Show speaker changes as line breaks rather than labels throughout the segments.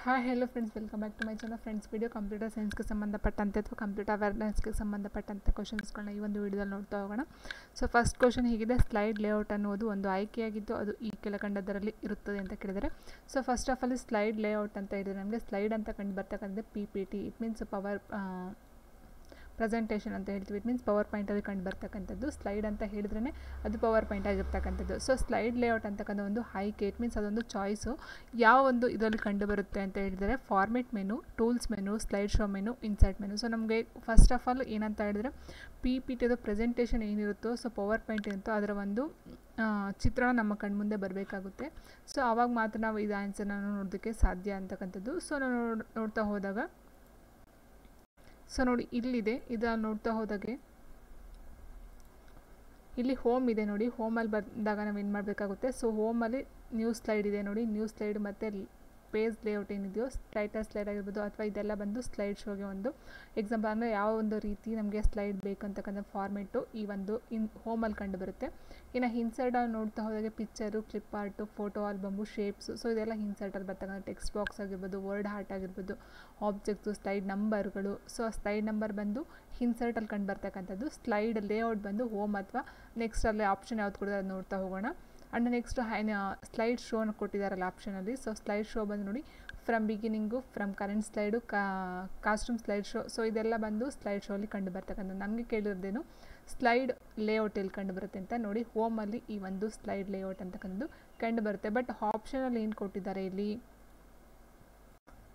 Hi hello friends, welcome back to my channel. Friends, video computer ಸೈನ್ಸ್ಗೆ ಸಂಬಂಧಪಟ್ಟಂತೆ ಅಥವಾ computer ಅವೇರ್ನೆಸ್ಗೆ ಸಂಬಂಧಪಟ್ಟಂತೆ ಕ್ವಶನ್ಸ್ಗಳನ್ನ ಈ ಒಂದು ವಿಡಿಯೋದಲ್ಲಿ ನೋಡ್ತಾ ಹೋಗೋಣ. ಸೊ ಫಸ್ಟ್ ಕ್ವಶನ್ ಹೀಗಿದೆ: ಸ್ಲೈಡ್ ಲೇಔಟ್ ಅನ್ನೋದು ಒಂದು ಆಯ್ಕೆಯಾಗಿದ್ದು ಅದು ಈ ಕೆಳಕಂಡದರಲ್ಲಿ ಇರುತ್ತದೆ ಅಂತ ಕೇಳಿದರೆ. So first of all slide layout ಅಂತ ಹೇಳಿದರೆ ನಮಗೆ ಸ್ಲೈಡ್ ಅಂತ ಕಂಡು ಬರ್ತಕ್ಕಂಥದ್ದು PPT. It means power presentation ಅಂತ ಹೇಳ್ತೀವಿ. ಇಟ್ ಮೀನ್ಸ್ ಪವರ್ ಪಾಯಿಂಟಲ್ಲಿ ಕಂಡು ಬರ್ತಕ್ಕಂಥದ್ದು. ಸ್ಲೈಡ್ ಅಂತ ಹೇಳಿದ್ರೇ ಅದು ಪವರ್ ಪಾಯಿಂಟ್ ಆಗಿರ್ತಕ್ಕಂಥದ್ದು. ಸೊ ಸ್ಲೈಡ್ ಲೇಔಟ್ ಅಂತಕ್ಕಂಥ ಒಂದು ಆಯ್ಕೆ, ಇಟ್ ಮೀನ್ಸ್ ಅದೊಂದು ಚಾಯ್ಸು ಯಾವ ಒಂದು ಇದರಲ್ಲಿ ಕಂಡು ಬರುತ್ತೆ ಅಂತ ಹೇಳಿದರೆ format menu, tools menu, slide show menu, insert menu. So ನಮಗೆ ಫಸ್ಟ್ ಆಫ್ ಆಲ್ ಏನಂತ ಹೇಳಿದ್ರೆ PPT ಅದು ಪ್ರೆಸೆಂಟೇಷನ್ ಏನಿರುತ್ತೋ, ಸೊ ಪವರ್ ಪಾಯಿಂಟ್ ಇರುತ್ತೋ ಅದರ ಒಂದು ಚಿತ್ರಣ ನಮ್ಮ ಕಣ್ಮುಂದೆ ಬರಬೇಕಾಗುತ್ತೆ. ಸೊ ಆವಾಗ ಮಾತ್ರ ನಾವು ಇದು ಆನ್ಸರ್ನ ನೋಡೋದಕ್ಕೆ ಸಾಧ್ಯ ಅಂತಕ್ಕಂಥದ್ದು. ಸೊ ನಾವು ನೋಡ್ತಾ ಹೋದಾಗ ಸೊ ನೋಡಿ ಇಲ್ಲಿದೆ, ಇದನ್ನು ನೋಡ್ತಾ ಹೋದಾಗೆ ಇಲ್ಲಿ ಹೋಮ್ ಇದೆ ನೋಡಿ. ಹೋಮಲ್ಲಿ ಬಂದಾಗ ನಾವು ಏನು ಮಾಡಬೇಕಾಗುತ್ತೆ, ಸೊ ಹೋಮಲ್ಲಿ ನ್ಯೂ ಸ್ಲೈಡ್ ಇದೆ ನೋಡಿ. ನ್ಯೂ ಸ್ಲೈಡ್ ಮತ್ತು ಪೇಜ್ ಲೇಔಟ್ ಏನಿದೆಯೋ ಟೈಟಲ್ ಸ್ಲೈಡ್ ಆಗಿರ್ಬೋದು ಅಥವಾ ಇದೆಲ್ಲ ಬಂದು ಸ್ಲೈಡ್ ಶೋಗೆ ಒಂದು ಎಕ್ಸಾಂಪಲ್, ಅಂದರೆ ಯಾವ ಒಂದು ರೀತಿ ನಮಗೆ ಸ್ಲೈಡ್ ಬೇಕಂತಕ್ಕಂಥ ಫಾರ್ಮೆಟು ಈ ಒಂದು ಹೋಮಲ್ಲಿ ಕಂಡು ಬರುತ್ತೆ. ಇನ್ನು ಇನ್ಸರ್ಟ್ ನೋಡ್ತಾ ಹೋದಾಗೆ picture, clip art, photo album, shapes, so ಇದೆಲ್ಲ ಇನ್ಸರ್ಟಲ್ಲಿ ಬರ್ತಕ್ಕಂಥ ಟೆಕ್ಸ್ಟ್ ಬಾಕ್ಸ್ ಆಗಿರ್ಬೋದು, ವರ್ಡ್ ಆರ್ಟ್ ಆಗಿರ್ಬೋದು, ಆಬ್ಜೆಕ್ಟ್ಸು, ಸ್ಲೈಡ್ ನಂಬರ್ಗಳು. ಸೊ ಆ ಸ್ಲೈಡ್ ನಂಬರ್ ಬಂದು ಇನ್ಸರ್ಟಲ್ಲಿ ಕಂಡು ಬರ್ತಕ್ಕಂಥದ್ದು. ಸ್ಲೈಡ್ ಲೇಔಟ್ ಬಂದು ಹೋಮ್ ಅಥವಾ ನೆಕ್ಸ್ಟ್ ಅಲ್ಲಿ ಆಪ್ಷನ್ ಯಾವ್ದು ಕೊಡಿದ್ರೆ ಅದು ನೋಡ್ತಾ ಹೋಗೋಣ. ಆ್ಯಂಡ್ ನೆಕ್ಸ್ಟ್ ಸ್ಲೈಡ್ ಶೋನ ಕೊಟ್ಟಿದ್ದಾರಲ್ಲ ಆಪ್ಷನಲ್ಲಿ. ಸೊ ಸ್ಲೈಡ್ ಶೋ ಬಂದು ನೋಡಿ from beginning, from current slide, custom slide show. So ಇದೆಲ್ಲ ಬಂದು ಸ್ಲೈಡ್ ಶೋ ಅಲ್ಲಿ ಕಂಡು ಬರ್ತಕ್ಕಂಥ. ನಮಗೆ ಕೇಳಿರೋದೇನು ಸ್ಲೈಡ್ ಲೇಔಟ್ ಎಲ್ಲಿ ಕಂಡು ಬರುತ್ತೆ ಅಂತ ನೋಡಿ. ಹೋಮಲ್ಲಿ ಈ ಒಂದು ಸ್ಲೈಡ್ ಲೇಔಟ್ ಅಂತಕ್ಕಂಥದ್ದು ಕಂಡು ಬರುತ್ತೆ. ಬಟ್ ಆಪ್ಷನಲ್ಲಿ ಏನು ಕೊಟ್ಟಿದ್ದಾರೆ ಇಲ್ಲಿ,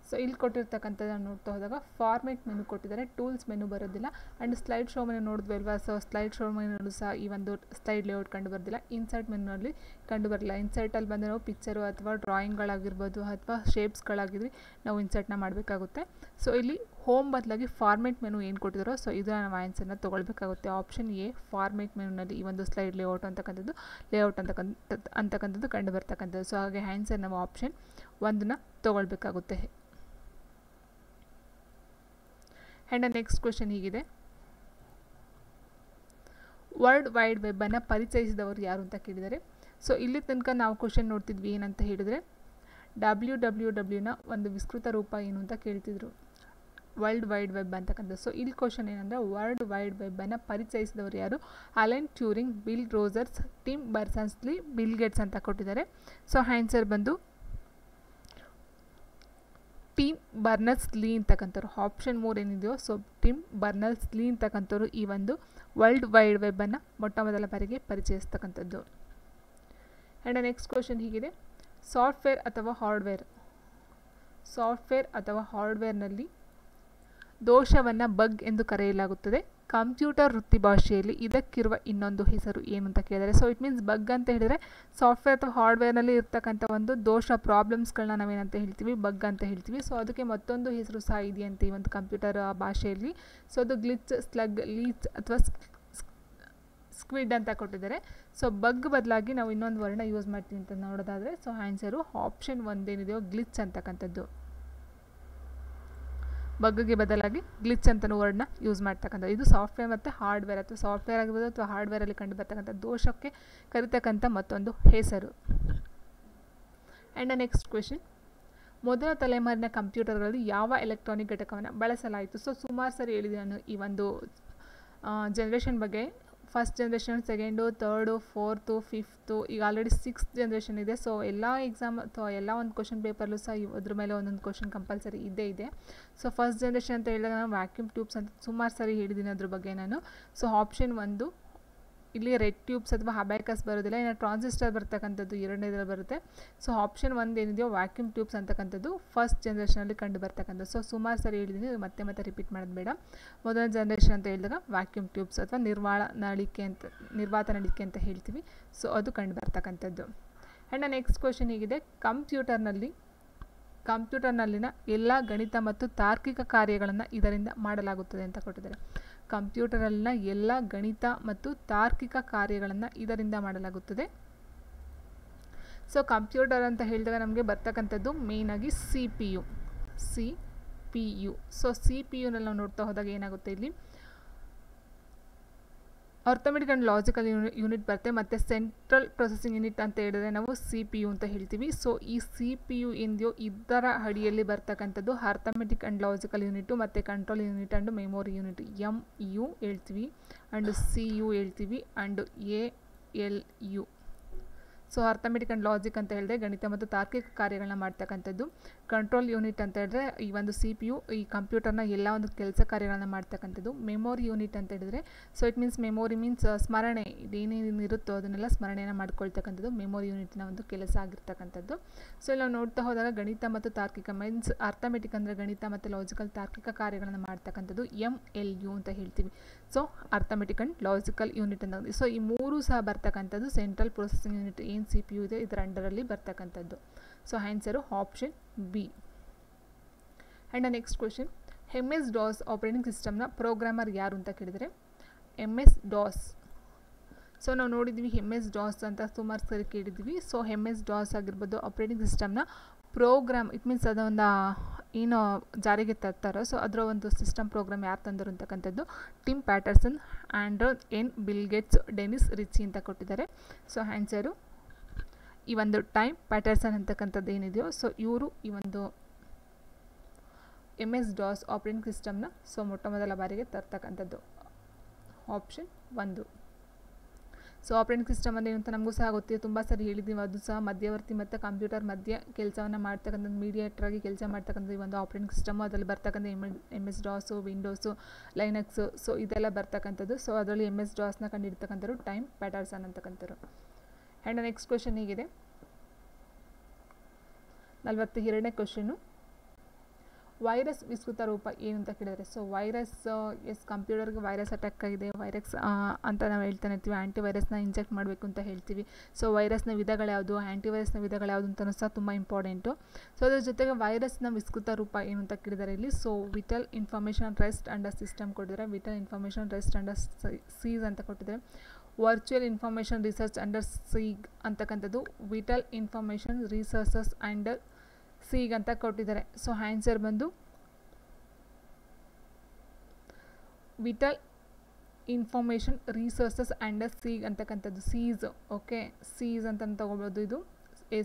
ಸೊ ಇಲ್ಲಿ ಕೊಟ್ಟಿರ್ತಕ್ಕಂಥದ್ದನ್ನು ನೋಡ್ತಾ ಹೋದಾಗ ಫಾರ್ಮೆಟ್ ಮೆನು ಕೊಟ್ಟಿದ್ದಾರೆ, ಟೂಲ್ಸ್ ಮೆನು ಬರೋದಿಲ್ಲ. ಆ್ಯಂಡ್ ಸ್ಲೈಡ್ ಶೋ ಮೆನು ನೋಡಿದ್ವಿ ಅಲ್ವಾ. ಸೊ ಸ್ಲೈಡ್ ಶೋ ಮೆನು ಸಹ ಈ ಒಂದು ಸ್ಲೈಡ್ ಲೇಔಟ್ ಕಂಡು ಬರೋದಿಲ್ಲ. ಇನ್ಸರ್ಟ್ ಮೆನುನಲ್ಲಿ ಕಂಡು ಬರಲ್ಲ. ಇನ್ಸರ್ಟಲ್ಲಿ ಬಂದು ನಾವು ಪಿಕ್ಚರು ಅಥವಾ ಡ್ರಾಯಿಂಗ್ಗಳಾಗಿರ್ಬೋದು ಅಥವಾ ಶೇಪ್ಸ್ಗಳಾಗಿದ್ವಿ ನಾವು ಇನ್ಸರ್ಟ್ನ ಮಾಡಬೇಕಾಗುತ್ತೆ. ಸೊ ಇಲ್ಲಿ ಹೋಮ್ ಬದಲಾಗಿ ಫಾರ್ಮೆಟ್ ಮೆನು ಏನು ಕೊಟ್ಟಿದ್ದಾರೋ ಸೊ ಇದನ್ನು ನಾವು ಆನ್ಸರ್ನ ತೊಗೊಳ್ಬೇಕಾಗುತ್ತೆ. ಆಪ್ಷನ್ ಎ ಫಾರ್ಮೆಟ್ ಮೆನುನಲ್ಲಿ ಈ ಒಂದು ಸ್ಲೈಡ್ ಲೇಔಟ್ ಅಂತಕ್ಕಂಥದ್ದು ಕಂಡು ಬರ್ತಕ್ಕಂಥದ್ದು. ಸೊ ಹಾಗೆ ಆನ್ಸರ್ ನಾವು ಆಪ್ಷನ್ 1ನ ತೊಗೊಳ್ಬೇಕಾಗುತ್ತೆ. ಆ್ಯಂಡ್ ನೆಕ್ಸ್ಟ್ ಕ್ವೆಶನ್ ಹೀಗಿದೆ: ವರ್ಲ್ಡ್ ವೈಡ್ ವೆಬ್ಬನ್ನು ಪರಿಚಯಿಸಿದವರು ಯಾರು ಅಂತ ಕೇಳಿದ್ದಾರೆ. ಸೊ ಇಲ್ಲಿ ತನಕ ನಾವು ಕ್ವೆಶನ್ ನೋಡ್ತಿದ್ವಿ ಏನಂತ ಹೇಳಿದರೆ WWWನ ಒಂದು ವಿಸ್ತೃತ ರೂಪ ಏನು ಅಂತ ಕೇಳ್ತಿದ್ರು, ವರ್ಲ್ಡ್ ವೈಡ್ ವೆಬ್ ಅಂತಕ್ಕಂಥದ್ದು. ಸೊ ಇಲ್ಲಿ ಕ್ವೆಶನ್ ಏನಂದರೆ ವರ್ಲ್ಡ್ ವೈಡ್ ವೆಬ್ಬನ್ನು ಪರಿಚಯಿಸಿದವರು ಯಾರು? Alan Turing, Bill Rogers, Tim Berners-Lee, Bill Gates ಅಂತ ಕೊಟ್ಟಿದ್ದಾರೆ. ಸೊ ಆನ್ಸರ್ ಬಂದು ಟಿಮ್ ಬರ್ನರ್ಸ್-ಲೀ ಅಂತಕ್ಕಂಥವ್ರು. ಆಪ್ಷನ್ 3 ಏನಿದೆಯೋ ಸೊ ಟಿಮ್ ಬರ್ನರ್ಸ್-ಲೀ ಅಂತಕ್ಕಂಥವ್ರು ಈ ಒಂದು ವರ್ಲ್ಡ್ ವೈಡ್ ವೆಬ್ಬನ್ನು ಮೊಟ್ಟ ಮೊದಲ ಬಾರಿಗೆ ಪರಿಚಯಿಸ್ತಕ್ಕಂಥದ್ದು. ಆ್ಯಂಡ್ ನೆಕ್ಸ್ಟ್ ಕ್ವೆಶನ್ ಹೀಗಿದೆ: ಸಾಫ್ಟ್ವೇರ್ ಅಥವಾ ಹಾರ್ಡ್ವೇರ್ನಲ್ಲಿ ದೋಷವನ್ನು ಬಗ್ ಎಂದು ಕರೆಯಲಾಗುತ್ತದೆ. ಕಂಪ್ಯೂಟರ್ ವೃತ್ತಿ ಭಾಷೆಯಲ್ಲಿ ಇದಕ್ಕಿರುವ ಇನ್ನೊಂದು ಹೆಸರು ಏನು ಅಂತ ಕೇಳಿದರೆ. ಸೊ ಇಟ್ ಮೀನ್ಸ್ ಬಗ್ ಅಂತ ಹೇಳಿದರೆ ಸಾಫ್ಟ್ವೇರ್ ಅಥವಾ ಹಾರ್ಡ್ವೇರ್ನಲ್ಲಿ ಇರ್ತಕ್ಕಂಥ ಒಂದು ದೋಷ ಪ್ರಾಬ್ಲಮ್ಸ್ಗಳನ್ನ ನಾವೇನಂತ ಹೇಳ್ತೀವಿ, ಬಗ್ ಅಂತ ಹೇಳ್ತೀವಿ. ಸೊ ಅದಕ್ಕೆ ಮತ್ತೊಂದು ಹೆಸರು ಸಹ ಇದೆಯಂತೆ ಈ ಒಂದು ಕಂಪ್ಯೂಟರ್ ಭಾಷೆಯಲ್ಲಿ. ಸೊ ಅದು ಗ್ಲಿಚ್, ಸ್ಲಗ್, ಲೀಚ್ ಅಥವಾ ಸ್ಕ್ವಿಡ್ ಅಂತ ಕೊಟ್ಟಿದ್ದಾರೆ. ಸೊ ಬಗ್ ಬದಲಾಗಿ ನಾವು ಇನ್ನೊಂದು ವರ್ಡ್ನ ಯೂಸ್ ಮಾಡ್ತೀವಿ ಅಂತ ನೋಡೋದಾದರೆ ಸೊ ಆನ್ಸರು ಆಪ್ಷನ್ 1 ಏನಿದೆಯೋ ಗ್ಲಿಚ್ ಅಂತಕ್ಕಂಥದ್ದು. ಬಗ್ಗೆ ಬದಲಾಗಿ ಗ್ಲಿಚ್ ಅಂತಲೂ ವರ್ಡ್ನ ಯೂಸ್ ಮಾಡ್ತಕ್ಕಂಥದ್ದು. ಇದು ಸಾಫ್ಟ್ವೇರ್ ಮತ್ತು ಹಾರ್ಡ್ವೇರ್ ಅಥವಾ ಸಾಫ್ಟ್ವೇರ್ ಆಗಿರ್ಬೋದು ಅಥವಾ ಹಾರ್ಡ್ವೇರಲ್ಲಿ ಕಂಡು ಬರ್ತಕ್ಕಂಥ ದೋಷಕ್ಕೆ ಕರಿತಕ್ಕಂಥ ಮತ್ತೊಂದು ಹೆಸರು. ಆ್ಯಂಡ್ ನೆಕ್ಸ್ಟ್ ಕ್ವೆಶನ್: ಮೊದಲ ತಲೆಮಾರಿನ ಕಂಪ್ಯೂಟರ್ಗಳಲ್ಲಿ ಯಾವ ಎಲೆಕ್ಟ್ರಾನಿಕ್ ಘಟಕವನ್ನು ಬಳಸಲಾಯಿತು? ಸೊ ಸುಮಾರು ಸರಿ ಹೇಳಿದೆ ನಾನು ಈ ಒಂದು ಜನ್ರೇಷನ್ ಬಗ್ಗೆ. First generation, second, third, fourth, fifth, ಈಗ ಆಲ್ರೆಡಿ 6th ಜನ್ರೇಷನ್ ಇದೆ. ಸೊ ಎಲ್ಲ ಎಕ್ಸಾಮ್ ಅಥವಾ ಎಲ್ಲ ಒಂದು ಕ್ವಶನ್ ಪೇಪರ್ಲು ಸಹ ಅದ್ರ ಮೇಲೆ ಒಂದೊಂದು ಕ್ವಶನ್ ಕಂಪಲ್ಸರಿ ಇದ್ದೇ ಇದೆ. ಸೊ ಫಸ್ಟ್ ಜನ್ರೇಷನ್ ಅಂತ ಹೇಳಿದಾಗ ನಾನು ವ್ಯಾಕ್ಯೂಮ್ ಟ್ಯೂಬ್ಸ್ ಅಂತ ಸುಮಾರು ಸರಿ ಹೇಳಿದ್ದೀನಿ ಅದ್ರ ಬಗ್ಗೆ ನಾನು. ಸೊ ಆಪ್ಷನ್ 1 ಇಲ್ಲಿ ರೆಡ್ ಟ್ಯೂಬ್ಸ್ ಅಥವಾ ಅಬ್ಯಾಕಸ್ ಬರೋದಿಲ್ಲ. ಇನ್ನು ಟ್ರಾನ್ಸಿಸ್ಟರ್ ಬರ್ತಕ್ಕಂಥದ್ದು ಎರಡನೇದ್ರಲ್ಲಿ ಬರುತ್ತೆ. ಸೊ ಆಪ್ಷನ್ 1 ಏನಿದೆಯೋ ವ್ಯಾಕ್ಯೂಮ್ ಟ್ಯೂಬ್ಸ್ ಅಂತಕ್ಕಂಥದ್ದು ಫಸ್ಟ್ ಜನ್ರೇಷನಲ್ಲಿ ಕಂಡು ಬರ್ತಕ್ಕಂಥದ್ದು. ಸೊ ಸುಮಾರು ಸರಿ ಹೇಳಿದ್ದೀನಿ, ಮತ್ತೆ ರಿಪೀಟ್ ಮಾಡೋದು ಬೇಡ. ಮೊದಲ ಜನ್ರೇಷನ್ ಅಂತ ಹೇಳಿದಾಗ ವ್ಯಾಕ್ಯೂಮ್ ಟ್ಯೂಬ್ಸ್ ಅಥವಾ ನಿರ್ವಾತ ನಳಿಕೆ ಅಂತ ಹೇಳ್ತೀವಿ. ಸೊ ಅದು ಕಂಡು ಬರ್ತಕ್ಕಂಥದ್ದು. ಆ್ಯಂಡ್ ನೆಕ್ಸ್ಟ್ ಕ್ವೆಶನ್ ಹೀಗಿದೆ: ಕಂಪ್ಯೂಟರ್ನಲ್ಲಿನ ಎಲ್ಲ ಗಣಿತ ಮತ್ತು ತಾರ್ಕಿಕ ಕಾರ್ಯಗಳನ್ನು ಇದರಿಂದ ಮಾಡಲಾಗುತ್ತದೆ ಅಂತ ಕೊಟ್ಟಿದ್ದಾರೆ. ಕಂಪ್ಯೂಟರಲ್ಲಿನ ಎಲ್ಲ ಗಣಿತ ಮತ್ತು ತಾರ್ಕಿಕ ಕಾರ್ಯಗಳನ್ನು ಇದರಿಂದ ಮಾಡಲಾಗುತ್ತದೆ. ಸೊ ಕಂಪ್ಯೂಟರ್ ಅಂತ ಹೇಳಿದಾಗ ನಮಗೆ ಬರ್ತಕ್ಕಂಥದ್ದು ಮೇಯ್ನಾಗಿ CPU. ಸೊ CPU ನಲ್ಲಿ ನಾವು ನೋಡ್ತಾ ಹೋದಾಗ ಏನಾಗುತ್ತೆ, ಇಲ್ಲಿ ಅರ್ಥಮೆಟಿಕ್ ಆ್ಯಂಡ್ ಲಾಜಿಕಲ್ ಯೂನಿಟ್ ಬರುತ್ತೆ, ಮತ್ತು ಸೆಂಟ್ರಲ್ ಪ್ರೊಸೆಸಿಂಗ್ ಯೂನಿಟ್ ಅಂತ ಹೇಳಿದ್ರೆ ನಾವು CPU ಅಂತ ಹೇಳ್ತೀವಿ. ಸೊ ಈ CPU ಏನಿದೆಯೋ ಇದರ ಅಡಿಯಲ್ಲಿ ಬರ್ತಕ್ಕಂಥದ್ದು ಅರ್ಥಮೆಟಿಕ್ ಆ್ಯಂಡ್ ಲಾಜಿಕಲ್ ಯೂನಿಟು, ಮತ್ತು control unit and memory unit MU ಹೇಳ್ತೀವಿ, ಆ್ಯಂಡ್ CU ಹೇಳ್ತೀವಿ, and ALU. So arithmetic and logic ಅಂತ ಹೇಳಿದ್ರೆ ಗಣಿತ ಮತ್ತು ತಾರ್ಕಿಕ ಕಾರ್ಯಗಳನ್ನ ಮಾಡ್ತಕ್ಕಂಥದ್ದು. ಕಂಟ್ರೋಲ್ ಯೂನಿಟ್ ಅಂತ ಹೇಳಿದ್ರೆ ಈ ಒಂದು CPU ಈ ಕಂಪ್ಯೂಟರ್ನ ಎಲ್ಲ ಒಂದು ಕೆಲಸ ಕಾರ್ಯಗಳನ್ನ ಮಾಡ್ತಕ್ಕಂಥದ್ದು. ಮೆಮೊರಿ ಯೂನಿಟ್ ಅಂತ ಹೇಳಿದ್ರೆ so it means memory means ಸ್ಮರಣೆ, ಇದೇನೇನು ಇರುತ್ತೋ ಅದನ್ನೆಲ್ಲ ಸ್ಮರಣೆಯನ್ನು ಮಾಡ್ಕೊಳ್ತಕ್ಕಂಥದ್ದು ಮೆಮೊರಿ ಯೂನಿಟ್ನ ಒಂದು ಕೆಲಸ ಆಗಿರ್ತಕ್ಕಂಥದ್ದು. ಸೊ ಇಲ್ಲಿ ನಾವು ನೋಡ್ತಾ ಹೋದಾಗ ಗಣಿತ ಮತ್ತು ತಾರ್ಕಿಕ ಮೀನ್ಸ್ ಅರ್ಥಮೆಟಿಕ್ ಅಂದರೆ ಗಣಿತ ಮತ್ತು ಲಾಜಿಕಲ್ ತಾರ್ಕಿಕ ಕಾರ್ಯಗಳನ್ನು ಮಾಡ್ತಕ್ಕಂಥದ್ದು MLU ಅಂತ ಹೇಳ್ತೀವಿ. So arithmetic and logical unit ಅಂತ. ಸೊ ಈ ಮೂರು ಸಹ ಬರ್ತಕ್ಕಂಥದ್ದು ಸೆಂಟ್ರಲ್ ಪ್ರೊಸೆಸಿಂಗ್ ಯೂನಿಟ್ ಏನು CPU ಇದೆ ಇದರ ಅಂಡರಲ್ಲಿ ಬರ್ತಕ್ಕಂಥದ್ದು. So answer option B. And next question, MS-DOS operating ಸಿಸ್ಟಮ್ನ ಪ್ರೋಗ್ರಾಮರ್ ಯಾರು ಅಂತ ಕೇಳಿದರೆ MS-DOS. ಸೊ ನಾವು ನೋಡಿದ್ವಿ MS-DOS ಅಂತ ಸುಮಾರು ಸರಿ ಕೇಳಿದ್ವಿ. ಸೊ MS-DOS ಆಗಿರ್ಬೋದು ಆಪರೇಟಿಂಗ್ ಸಿಸ್ಟಮ್ನ ಪ್ರೋಗ್ರಾಮ್, ಇಟ್ ಮೀನ್ಸ್ ಅದೊಂದು ಏನು ಜಾರಿಗೆ ತರ್ತಾರೋ ಸೊ ಅದರ ಒಂದು ಸಿಸ್ಟಮ್ ಪ್ರೋಗ್ರಾಮ್ ಯಾರು ತಂದರು ಅಂತಕ್ಕಂಥದ್ದು Tim Patterson, Andrew N. Bill Gates, Dennis Ritchie ಅಂತ ಕೊಟ್ಟಿದ್ದಾರೆ. ಸೊ ಆನ್ಸರು ಈ ಒಂದು ಟೈಮ್ ಪ್ಯಾಟರ್ಸನ್ ಅಂತಕ್ಕಂಥದ್ದು ಏನಿದೆಯೋ ಸೊ ಇವರು ಈ ಒಂದು MS-DOS ಆಪರೇಟಿಂಗ್ ಸಿಸ್ಟಮ್ನ ಸೊ ಮೊಟ್ಟ ಮೊದಲ ಬಾರಿಗೆ ತರ್ತಕ್ಕಂಥದ್ದು ಆಪ್ಷನ್ 1. ಸೊ ಆಪರೇಟಿಂಗ್ ಸಿಸ್ಟಮ್ ಅಂದರೆ ಏನಂತ ನಮಗೂ ಸಹ ಗೊತ್ತಿದೆ, ತುಂಬ ಸರಿ ಹೇಳಿದ್ದೀವಿ. ಅದು ಸಹ ಮಧ್ಯವರ್ತಿ ಮತ್ತು ಕಂಪ್ಯೂಟರ್ ಮಧ್ಯೆ ಕೆಲಸವನ್ನು ಮಾಡ್ತಕ್ಕಂಥದ್ದು, ಮೀಡಿಯೇಟ್ರಾಗಿ ಕೆಲಸ ಮಾಡ್ತಕ್ಕಂಥದ್ದು ಈ ಒಂದು ಆಪರೇಟಿಂಗ್ ಸಿಸ್ಟಮು. ಅದರಲ್ಲಿ ಬರ್ತಕ್ಕಂಥ MS-DOS, ವಿಂಡೋಸು, ಲೈನಕ್ಸು ಸೊ ಇದೆಲ್ಲ ಬರ್ತಕ್ಕಂಥದ್ದು. ಸೊ ಅದರಲ್ಲಿ MS-DOSನ ಕಂಡಿರ್ತಕ್ಕಂಥದ್ದು ಟೈಮ್ ಪ್ಯಾಟರ್ಸನ್ ಅಂತಕ್ಕಂಥದ್ದು. ಆ್ಯಂಡ್ ನೆಕ್ಸ್ಟ್ ಕ್ವೆಶನ್ ಹೀಗಿದೆ, 42ನೇ ಕ್ವೆಶನ್ನು, ವೈರಸ್ ವಿಸ್ತೃತ ರೂಪ ಏನು ಅಂತ ಕೇಳಿದರೆ ಸೊ ವೈರಸ್ ಕಂಪ್ಯೂಟರ್ಗೆ ವೈರಸ್ ಅಟ್ಯಾಕ್ ಆಗಿದೆ, ವೈರಸ್ ಅಂತ ನಾವು ಹೇಳ್ತಾನೆ ಇರ್ತೀವಿ. ಆ್ಯಂಟಿವೈರಸ್ನ ಇಂಜೆಕ್ಟ್ ಮಾಡಬೇಕು ಅಂತ ಹೇಳ್ತೀವಿ. ಸೊ ವೈರಸ್ನ ವಿಧಗಳು ಯಾವುದು, ಆ್ಯಂಟಿವೈರಸ್ನ ವಿಧಗಳು ಯಾವುದು ಅಂತಲೂ ಸಹ ತುಂಬ ಇಂಪಾರ್ಟೆಂಟು. ಸೊ ಅದ್ರ ಜೊತೆಗೆ ವೈರಸ್ನ ವಿಸ್ತೃತ ರೂಪ ಏನು ಅಂತ ಕೇಳಿದರೆ ಇಲ್ಲಿ so vital information rest under system ಕೊಟ್ಟಿದ್ದಾರೆ, vital information rest under seize ಅಂತ ಕೊಟ್ಟಿದ್ದಾರೆ. Virtual information research under siege ಅಂತಕ್ಕಂಥದ್ದು vital information researches under siege ಅಂತ ಕೊಟ್ಟಿದ್ದಾರೆ. ಸೊ ಆನ್ಸರ್ ಬಂದು vital information resources under siege ಅಂತಕ್ಕಂಥದ್ದು ಸೀಸ್. ಓಕೆ, ಸೀಸ್ ಅಂತ ತಗೋಬೋದು, ಇದು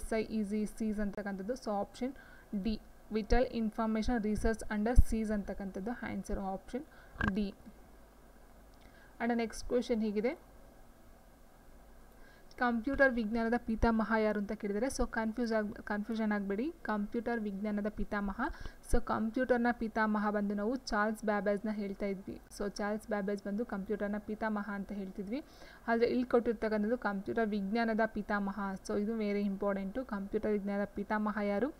SIEZ ಸೀಸ್ ಅಂತಕ್ಕಂಥದ್ದು. So option D, vital information research under seize ಅಂತಕ್ಕಂಥದ್ದು answer option D. And next question ಹೀಗಿದೆ, ಕಂಪ್ಯೂಟರ್ ವಿಜ್ಞಾನದ ಪಿತಾಮಹ ಯಾರು ಅಂತ ಕೇಳಿದರೆ ಸೊ ಕನ್ಫ್ಯೂಷನ್ ಆಗಬೇಡಿ, ಕಂಪ್ಯೂಟರ್ ವಿಜ್ಞಾನದ ಪಿತಾಮಹ. ಸೊ ಕಂಪ್ಯೂಟರ್ನ ಪಿತಾಮಹ ಬಂದು ನಾವು ಚಾರ್ಲ್ಸ್ ಬ್ಯಾಬೇಜ್ನ ಹೇಳ್ತಾ ಇದ್ವಿ. ಸೊ ಚಾರ್ಲ್ಸ್ ಬ್ಯಾಬೇಜ್ ಬಂದು ಕಂಪ್ಯೂಟರ್ನ ಪಿತಾಮಹ ಅಂತ ಹೇಳ್ತಿದ್ವಿ. ಆದರೆ ಇಲ್ಲಿ ಕೊಟ್ಟಿರ್ತಕ್ಕಂಥದ್ದು ಕಂಪ್ಯೂಟರ್ ವಿಜ್ಞಾನದ ಪಿತಾಮಹ. ಸೊ ಇದು ವೆರಿ ಇಂಪಾರ್ಟೆಂಟು. ಕಂಪ್ಯೂಟರ್ ವಿಜ್ಞಾನದ ಪಿತಾಮಹ ಯಾರು,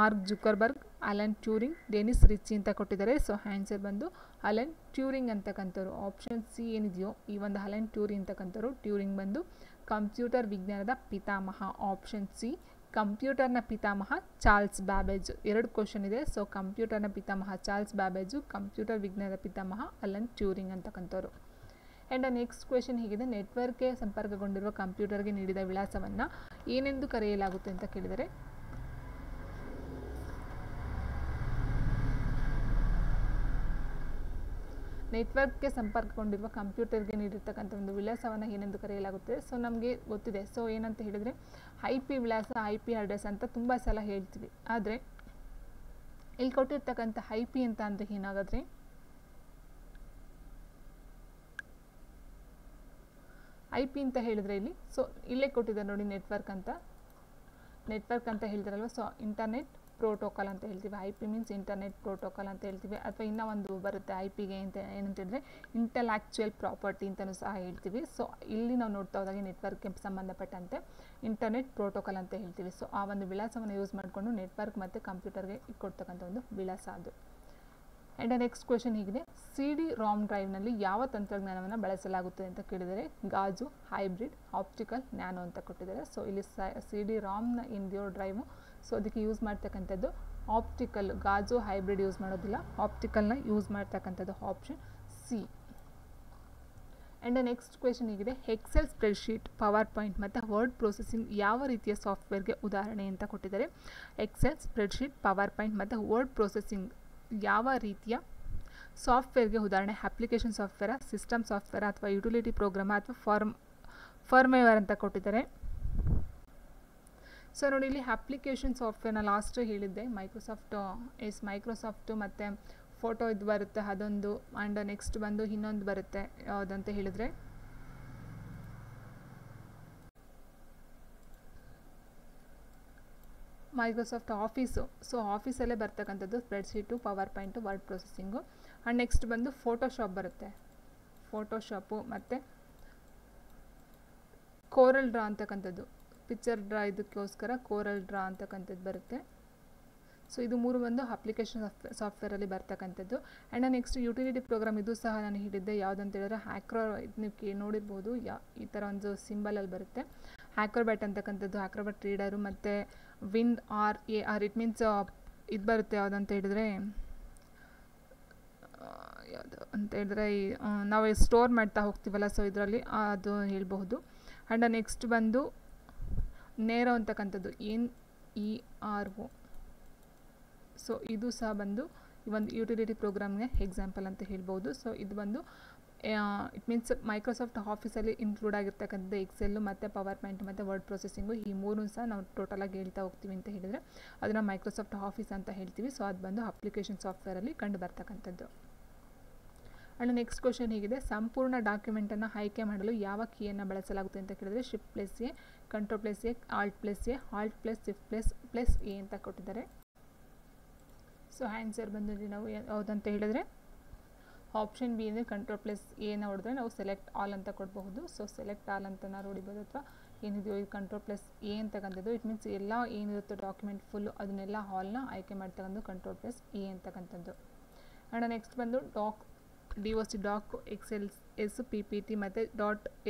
Mark Zuckerberg, Alan Turing, Dennis Ritchie ಅಂತ ಕೊಟ್ಟಿದ್ದಾರೆ. ಸೊ ಆನ್ಸರ್ ಬಂದು ಅಲನ್ ಟ್ಯೂರಿಂಗ್ ಅಂತಕ್ಕಂಥವ್ರು. ಆಪ್ಷನ್ C ಏನಿದೆಯೋ ಈ ಒಂದು ಅಲನ್ ಟ್ಯೂರಿಂಗ್ ಅಂತಕ್ಕಂಥವ್ರು, ಟ್ಯೂರಿಂಗ್ ಬಂದು ಕಂಪ್ಯೂಟರ್ ವಿಜ್ಞಾನದ ಪಿತಾಮಹ. ಆಪ್ಷನ್ C, ಕಂಪ್ಯೂಟರ್ನ ಪಿತಾಮಹ ಚಾರ್ಲ್ಸ್ ಬ್ಯಾಬೇಜ್. 2 ಕ್ವಶನ್ ಇದೆ. ಸೊ ಕಂಪ್ಯೂಟರ್ನ ಪಿತಾಮಹ ಚಾರ್ಲ್ಸ್ ಬ್ಯಾಬೇಜು, ಕಂಪ್ಯೂಟರ್ ವಿಜ್ಞಾನದ ಪಿತಾಮಹ ಅಲನ್ ಟ್ಯೂರಿಂಗ್ ಅಂತಕ್ಕಂಥವ್ರು. ಆ್ಯಂಡ್ ನೆಕ್ಸ್ಟ್ ಕ್ವೆಶನ್ ಹೀಗಿದೆ, ನೆಟ್ವರ್ಕ್ಗೆ ಸಂಪರ್ಕಗೊಂಡಿರುವ ಕಂಪ್ಯೂಟರ್ಗೆ ನೀಡಿದ ವಿಳಾಸವನ್ನು ಏನೆಂದು ಕರೆಯಲಾಗುತ್ತೆ ಅಂತ ಕೇಳಿದರೆ ನೆಟ್ವರ್ಕ್ಗೆ ಸಂಪರ್ಕಗೊಂಡಿರುವ ಕಂಪ್ಯೂಟರ್ಗೆ ನೀಡಿರ್ತಕ್ಕಂಥ ಒಂದು ವಿಳಾಸವನ್ನು ಏನೆಂದು ಕರೆಯಲಾಗುತ್ತೆ. ಸೊ ನಮಗೆ ಗೊತ್ತಿದೆ. ಸೊ ಏನಂತ ಹೇಳಿದರೆ IP ವಿಳಾಸ, IP ಅಡ್ರೆಸ್ ಅಂತ ತುಂಬ ಸಲ ಹೇಳ್ತೀವಿ. ಆದರೆ ಇಲ್ಲಿ ಕೊಟ್ಟಿರ್ತಕ್ಕಂಥ IP ಅಂತ ಅಂದರೆ ಏನಾಗುತ್ತೆ, IP ಅಂತ ಹೇಳಿದರೆ ಇಲ್ಲಿ ಸೊ ಇಲ್ಲೇ ಕೊಟ್ಟಿದ್ದಾರೆ ನೋಡಿ ನೆಟ್ವರ್ಕ್ ಅಂತ ಹೇಳ್ತಾರಲ್ವ. ಸೊ ಇಂಟರ್ನೆಟ್ ಪ್ರೋಟೋಕಾಲ್ ಅಂತ ಹೇಳ್ತೀವಿ. IP ಮೀನ್ಸ್ ಇಂಟರ್ನೆಟ್ ಪ್ರೋಟೋಕಾಲ್ ಅಂತ ಹೇಳ್ತೀವಿ. ಅಥವಾ ಇನ್ನೂ ಒಂದು ಬರುತ್ತೆ IPಗೆ ಅಂತ ಏನಂತ ಹೇಳಿದ್ರೆ ಇಂಟೆಲೆಕ್ಚುಯಲ್ ಪ್ರಾಪರ್ಟಿ ಅಂತಲೂ ಸಹ ಹೇಳ್ತೀವಿ. ಸೊ ಇಲ್ಲಿ ನಾವು ನೋಡ್ತಾ ಹೋದಾಗೆ ನೆಟ್ವರ್ಕ್ಗೆ ಸಂಬಂಧಪಟ್ಟಂತೆ ಇಂಟರ್ನೆಟ್ ಪ್ರೋಟೋಕಾಲ್ ಅಂತ ಹೇಳ್ತೀವಿ. ಸೊ ಆ ಒಂದು ವಿಳಾಸವನ್ನು ಯೂಸ್ ಮಾಡಿಕೊಂಡು ನೆಟ್ವರ್ಕ್ ಮತ್ತು ಕಂಪ್ಯೂಟರ್ಗೆ ಕೊಡ್ತಕ್ಕಂಥ ಒಂದು ವಿಳಾಸ ಅದು. ಆ್ಯಂಡ್ ನೆಕ್ಸ್ಟ್ ಕ್ವೆಶನ್ ಹೀಗಿದೆ, CD-ROM ಡ್ರೈವ್ನಲ್ಲಿ ಯಾವ ತಂತ್ರಜ್ಞಾನವನ್ನು ಬಳಸಲಾಗುತ್ತದೆ ಅಂತ ಕೇಳಿದರೆ ಗಾಜು, ಹೈಬ್ರಿಡ್, ಆಪ್ಟಿಕಲ್, ನ್ಯಾನೋ ಅಂತ ಕೊಟ್ಟಿದ್ದಾರೆ. ಸೊ ಇಲ್ಲಿ CD-ROMನ ಇಂದಿಯೋ ಡ್ರೈವು. ಸೊ ಅದಕ್ಕೆ ಯೂಸ್ ಮಾಡ್ತಕ್ಕಂಥದ್ದು ಆಪ್ಟಿಕಲ್, ಗಾಜು ಹೈಬ್ರಿಡ್ ಯೂಸ್ ಮಾಡೋದಿಲ್ಲ, ಆಪ್ಟಿಕಲ್ನ ಯೂಸ್ ಮಾಡ್ತಕ್ಕಂಥದ್ದು option C. And next question ಹೀಗಿದೆ, ಎಕ್ಸೆಲ್ ಸ್ಪ್ರೆಡ್ಶೀಟ್, ಪವರ್ ಪಾಯಿಂಟ್ ಮತ್ತು ವರ್ಡ್ ಪ್ರೊಸೆಸಿಂಗ್ ಯಾವ ರೀತಿಯ ಸಾಫ್ಟ್ವೇರ್ಗೆ ಉದಾಹರಣೆ ಅಂತ ಕೊಟ್ಟಿದ್ದಾರೆ. ಎಕ್ಸೆಲ್ ಸ್ಪ್ರೆಡ್ಶೀಟ್, ಪವರ್ ಪಾಯಿಂಟ್ ಮತ್ತು ವರ್ಡ್ ಪ್ರೊಸೆಸಿಂಗ್ ಯಾವ ರೀತಿಯ ಸಾಫ್ಟ್ವೇರ್ಗೆ ಉದಾಹರಣೆ ಅಪ್ಲಿಕೇಶನ್ ಸಾಫ್ಟ್ವೇರಾ, ಸಿಸ್ಟಮ್ ಸಾಫ್ಟ್ವೇರಾ ಅಥವಾ ಯುಟಿಲಿಟಿ ಪ್ರೋಗ್ರಾಮ ಅಥವಾ ಫರ್ಮ್ವೇರ್ ಅಂತ ಕೊಟ್ಟಿದ್ದಾರೆ. ಸೊ ನೋಡಿ ಇಲ್ಲಿ ಅಪ್ಲಿಕೇಶನ್ ಸಾಫ್ಟ್ವೇರ್ನ ಲಾಸ್ಟ್ ಹೇಳಿದ್ದೆ ಮೈಕ್ರೋಸಾಫ್ಟು ಮತ್ತು ಫೋಟೋ ಇದು ಬರುತ್ತೆ ಅದೊಂದು, ಆ್ಯಂಡ್ ನೆಕ್ಸ್ಟ್ ಬಂದು ಇನ್ನೊಂದು ಬರುತ್ತೆ ಯಾವುದಂತ ಹೇಳಿದರೆ ಮೈಕ್ರೋಸಾಫ್ಟ್ ಆಫೀಸು. ಸೊ ಆಫೀಸಲ್ಲೇ ಬರ್ತಕ್ಕಂಥದ್ದು spreadsheet, PowerPoint, word processing. And next ಬಂದು ಫೋಟೋಶಾಪ್ ಬರುತ್ತೆ, ಫೋಟೋಶಾಪು ಮತ್ತು ಕೋರಲ್ ಡ್ರಾ ಅಂತಕ್ಕಂಥದ್ದು, ಪಿಕ್ಚರ್ ಡ್ರಾ ಇದಕ್ಕೋಸ್ಕರ ಕೋರಲ್ ಡ್ರಾ ಅಂತಕ್ಕಂಥದ್ದು ಬರುತ್ತೆ. ಸೊ ಇದು ಮೂರು ಬಂದು ಅಪ್ಲಿಕೇಶನ್ ಸಾಫ್ಟ್ವೇರಲ್ಲಿ ಬರ್ತಕ್ಕಂಥದ್ದು. ಆ್ಯಂಡ್ ನೆಕ್ಸ್ಟ್ ಯುಟಿಲಿಟಿ ಪ್ರೋಗ್ರಾಮ್, ಇದು ಸಹ ನಾನು ಹಿಡಿದ್ದೆ ಯಾವುದಂತ ಹೇಳಿದ್ರೆ ನೀವು ನೋಡಿರ್ಬೋದು, ಈ ಥರ ಒಂದು ಸಿಂಬಲಲ್ಲಿ ಬರುತ್ತೆ. ಆಕ್ರೋಬ್ಯಾಟ್ ಅಂತಕ್ಕಂಥದ್ದು, ಆಕ್ರೋಬ್ಯಾಟ್ ರೀಡರು ಮತ್ತು WinRAR, ಇಟ್ ಮೀನ್ಸ್ ಇದು ಬರುತ್ತೆ ಯಾವುದಂತ ಹೇಳಿದ್ರೆ ಯಾವುದು ಅಂತ ಹೇಳಿದ್ರೆ ನಾವು ಸ್ಟೋರ್ ಮಾಡ್ತಾ ಹೋಗ್ತೀವಲ್ಲ, ಸೊ ಇದರಲ್ಲಿ ಅದು ಹೇಳ್ಬಹುದು. ಆ್ಯಂಡ್ ನೆಕ್ಸ್ಟ್ ಬಂದು ನೇರೋ ಅಂತಕ್ಕಂಥದ್ದು, NERO. ಸೊ ಇದು ಸಹ ಬಂದು ಈ ಒಂದು ಯುಟಿಲಿಟಿ ಪ್ರೋಗ್ರಾಮ್ಗೆ ಎಕ್ಸಾಂಪಲ್ ಅಂತ ಹೇಳ್ಬೋದು. ಸೊ ಇದು ಬಂದು ಇಟ್ ಮೀನ್ಸ್ ಮೈಕ್ರೋಸಾಫ್ಟ್ ಆಫೀಸಲ್ಲಿ ಇನ್ಕ್ಲೂಡ್ ಆಗಿರ್ತಕ್ಕಂಥದ್ದು ಎಕ್ಸೆಲ್ಲು ಮತ್ತು ಪವರ್ ಪಾಯಿಂಟ್ ಮತ್ತು ವರ್ಡ್ ಪ್ರೊಸೆಸಿಂಗು, ಈ ಮೂರು ಸಹ ನಾವು ಟೋಟಲಾಗಿ ಹೇಳ್ತಾ ಹೋಗ್ತೀವಿ ಅಂತ ಹೇಳಿದರೆ ಅದನ್ನು ಮೈಕ್ರೋಸಾಫ್ಟ್ ಆಫೀಸ್ ಅಂತ ಹೇಳ್ತೀವಿ. ಸೊ ಅದು ಬಂದು ಅಪ್ಲಿಕೇಶನ್ ಸಾಫ್ಟ್ವೇರಲ್ಲಿ ಕಂಡು ಬರ್ತಕ್ಕಂಥದ್ದು. ಆ್ಯಂಡ್ ನೆಕ್ಸ್ಟ್ ಕ್ವಶನ್ ಹೀಗಿದೆ, ಸಂಪೂರ್ಣ ಡಾಕ್ಯುಮೆಂಟನ್ನು ಆಯ್ಕೆ ಮಾಡಲು ಯಾವ ಕೀಯನ್ನು ಬಳಸಲಾಗುತ್ತೆ ಅಂತ ಕೇಳಿದರೆ Shift+A, Ctrl+A, Alt+A, Shift+A ಅಂತ ಕೊಟ್ಟಿದ್ದಾರೆ. ಸೊ ಆನ್ಸರ್ ಬಂದು ನಾವು ಯಾವುದಂತ ಹೇಳಿದ್ರೆ ಆಪ್ಷನ್ ಬಿ ಅಂದರೆ Ctrl+A ಹೊಡೆದ್ರೆ ನಾವು ಸೆಲೆಕ್ಟ್ ಆಲ್ ಅಂತ ಕೊಡಬಹುದು. ಸೊ ಸೆಲೆಕ್ಟ್ ಆಲ್ ಅಂತ ನಾವು ನೋಡಿಬೋದು, ಅಥವಾ ಏನಿದೆಯೋ ಇದು Ctrl+A ಅಂತಕ್ಕಂಥದ್ದು, ಇಟ್ ಮೀನ್ಸ್ ಎಲ್ಲ ಏನಿರುತ್ತೋ ಡಾಕ್ಯುಮೆಂಟ್ ಫುಲ್ಲು ಅದನ್ನೆಲ್ಲ ಹಾಲ್ನ ಆಯ್ಕೆ ಮಾಡ್ತಕ್ಕಂಥದ್ದು Ctrl+A ಅಂತಕ್ಕಂಥದ್ದು. ಆ್ಯಂಡ್ ನೆಕ್ಸ್ಟ್ ಬಂದು DOC ಡಾಕ್, XLS, PPT ಮತ್ತು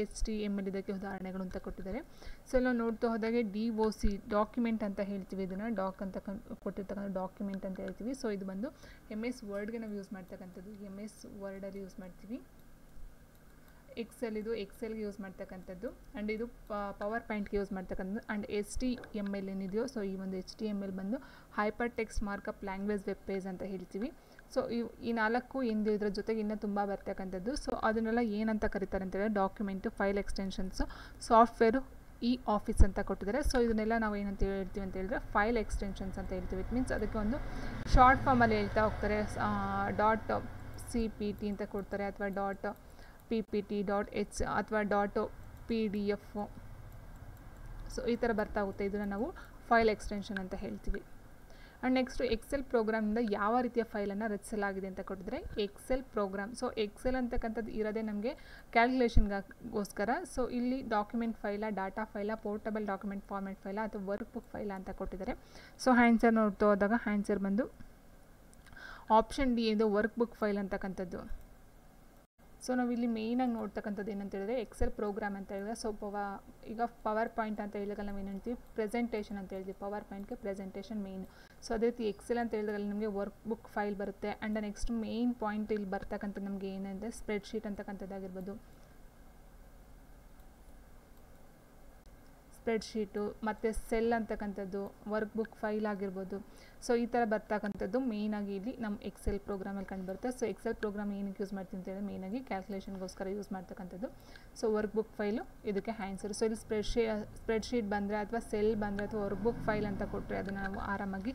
.html ಇದಕ್ಕೆ ಉದಾಹರಣೆಗಳು ಅಂತ ಕೊಟ್ಟಿದ್ದಾರೆ. ಸೊ ನಾವು ನೋಡ್ತಾ ಹೋದಾಗೆ DOC ಡಾಕ್ಯುಮೆಂಟ್ ಅಂತ ಹೇಳ್ತೀವಿ, ಇದನ್ನು ಡಾಕ್ ಅಂತ ಕೊಟ್ಟಿರ್ತಕ್ಕಂಥ ಡಾಕ್ಯುಮೆಂಟ್ ಅಂತ ಹೇಳ್ತೀವಿ. ಸೊ ಇದು ಬಂದು MS ವರ್ಡ್ಗೆ ನಾವು ಯೂಸ್ ಮಾಡ್ತಕ್ಕಂಥದ್ದು, MS ವರ್ಡಲ್ಲಿ ಯೂಸ್ ಮಾಡ್ತೀವಿ. ಎಕ್ಸೆಲ್ಗೆ ಯೂಸ್ ಮಾಡ್ತಕ್ಕಂಥದ್ದು, ಆ್ಯಂಡ್ ಇದು ಪವರ್ ಪಾಯಿಂಟ್ಗೆ ಯೂಸ್ ಮಾಡ್ತಕ್ಕಂಥದ್ದು. ಆ್ಯಂಡ್ HTML ಏನಿದೆಯೋ, ಸೊ ಈ ಒಂದು HTML ಬಂದು hypertext markup language web page ಅಂತ ಹೇಳ್ತೀವಿ. ಸೊ ಈ ನಾಲ್ಕು ಎಂದು ಇದರ ಜೊತೆಗೆ ಇನ್ನೂ ತುಂಬ ಬರ್ತಕ್ಕಂಥದ್ದು. ಸೊ ಅದನ್ನೆಲ್ಲ ಏನಂತ ಕರೀತಾರೆ ಅಂತೇಳಿದ್ರೆ ಡಾಕ್ಯುಮೆಂಟು, ಫೈಲ್ ಎಕ್ಸ್ಟೆನ್ಷನ್ಸು, ಸಾಫ್ಟ್ವೇರು, ಆಫೀಸ್ ಅಂತ ಕೊಟ್ಟಿದ್ದಾರೆ. ಸೊ ಇದನ್ನೆಲ್ಲ ನಾವು ಏನಂತ ಹೇಳ್ತೀವಿ ಅಂತ ಹೇಳಿದ್ರೆ ಫೈಲ್ ಎಕ್ಸ್ಟೆನ್ಷನ್ಸ್ ಅಂತ ಹೇಳ್ತೀವಿ. ಇಟ್ ಮೀನ್ಸ್ ಅದಕ್ಕೆ ಒಂದು ಶಾರ್ಟ್ ಫಾರ್ಮಲ್ಲಿ ಹೇಳ್ತಾ ಹೋಗ್ತಾರೆ, .cpt ಅಂತ ಕೊಡ್ತಾರೆ, ಅಥವಾ .ppt, .h ಅಥವಾ .pdf. ಸೊ ಈ ಥರ ಬರ್ತಾ ಹೋಗುತ್ತೆ, ಇದನ್ನು ನಾವು ಫೈಲ್ ಎಕ್ಸ್ಟೆನ್ಷನ್ ಅಂತ ಹೇಳ್ತೀವಿ. ಆ್ಯಂಡ್ ನೆಕ್ಸ್ಟು ಎಕ್ಸೆಲ್ ಪ್ರೋಗ್ರಾಮಿಂದ ಯಾವ ರೀತಿಯ ಫೈಲನ್ನು ರಚಿಸಲಾಗಿದೆ ಅಂತ ಕೊಟ್ಟಿದ್ರೆ ಎಕ್ಸೆಲ್ ಪ್ರೋಗ್ರಾಮ್. ಸೊ ಎಕ್ಸೆಲ್ ಅಂತಕ್ಕಂಥದ್ದು ಇರೋದೇ ನಮಗೆ ಕ್ಯಾಲ್ಕುಲೇಷನ್ಗೋಸ್ಕರ. ಸೊ ಇಲ್ಲಿ ಡಾಕ್ಯುಮೆಂಟ್ ಫೈಲ, ಡಾಟಾ ಫೈಲ, ಪೋರ್ಟಬಲ್ ಡಾಕ್ಯುಮೆಂಟ್ ಫಾರ್ಮೆಟ್ ಫೈಲ ಅಥವಾ ವರ್ಕ್ ಬುಕ್ ಫೈಲ ಅಂತ ಕೊಟ್ಟಿದ್ದಾರೆ. ಸೊ ಆನ್ಸರ್ ನೋಡ್ತಾ ಹೋದಾಗ ಆನ್ಸರ್ ಬಂದು ಆಪ್ಷನ್ ಡಿ ಇದು ವರ್ಕ್ ಬುಕ್ ಫೈಲ್ ಅಂತಕ್ಕಂಥದ್ದು. ಸೊ ನಾವು ಇಲ್ಲಿ ಮೇಯ್ನಾಗಿ ನೋಡ್ತಕ್ಕಂಥದ್ದು ಏನಂತ ಹೇಳಿದ್ರೆ ಎಕ್ಸೆಲ್ ಪ್ರೋಗ್ರಾಮ್ ಅಂತ ಹೇಳಿದ್ರೆ, ಸೊ ಈಗ ಪವರ್ ಪಾಯಿಂಟ್ ಅಂತ ಹೇಳಿದಾಗ ನಾವು ಏನು ಹೇಳ್ತೀವಿ, ಪ್ರೆಸೆಂಟೇಷನ್ ಅಂತ ಹೇಳ್ತೀವಿ. ಪವರ್ ಪಾಯಿಂಟ್ಗೆ ಪ್ರೆಸೆಂಟೇಷನ್ ಮೇಯ್ನ್. ಸೊ ಅದೇ ರೀತಿ ಎಕ್ಸೆಲ್ ಅಂತ ಹೇಳಿದಾಗ ನಮಗೆ ವರ್ಕ್ ಬುಕ್ ಫೈಲ್ ಬರುತ್ತೆ. ಆ್ಯಂಡ್ ನೆಕ್ಸ್ಟ್ ಮೇಯ್ನ್ ಪಾಯಿಂಟ್ ಇಲ್ಲಿ ಬರ್ತಕ್ಕಂಥದ್ದು ನಮಗೆ ಏನಂದರೆ ಸ್ಪ್ರೆಡ್ಶೀಟ್ ಅಂತಕ್ಕಂಥದ್ದಾಗಿರ್ಬೋದು, ಸ್ಪ್ರೆಡ್ಶೀಟು ಮತ್ತು ಸೆಲ್ ಅಂತಕ್ಕಂಥದ್ದು, ವರ್ಕ್ ಬುಕ್ ಫೈಲ್ ಆಗಿರ್ಬೋದು. ಸೊ ಈ ಥರ ಬರ್ತಕ್ಕಂಥದ್ದು ಮೇಯ್ನಾಗಿ ಇಲ್ಲಿ ನಮ್ಮ ಎಕ್ಸೆಲ್ ಪ್ರೋಗ್ರಾಮಲ್ಲಿ ಕಂಡುಬರುತ್ತೆ. ಸೊ ಎಕ್ಸೆಲ್ ಪ್ರೋಗ್ರಾಮ್ ಏನಕ್ಕೆ ಯೂಸ್ ಮಾಡ್ತೀನಿ ಅಂತ ಹೇಳಿದ್ರೆ ಮೇಯ್ನಾಗಿ ಕ್ಯಾಲ್ಕುಲೇಷನ್ಗೋಸ್ಕರ ಯೂಸ್ ಮಾಡ್ತಕ್ಕಂಥದ್ದು. ಸೊ ವರ್ಕ್ ಬುಕ್ ಫೈಲು ಇದಕ್ಕೆ ಆನ್ಸರ್. ಸೊ ಇಲ್ಲಿ ಸ್ಪ್ರೆಡ್ಶೀಟ್ ಬಂದರೆ ಅಥವಾ ಸೆಲ್ ಬಂದರೆ ಅಥವಾ ವರ್ಕ್ ಬುಕ್ ಫೈಲ್ ಅಂತ ಕೊಟ್ಟರೆ ಅದನ್ನು ನಾವು ಆರಾಮಾಗಿ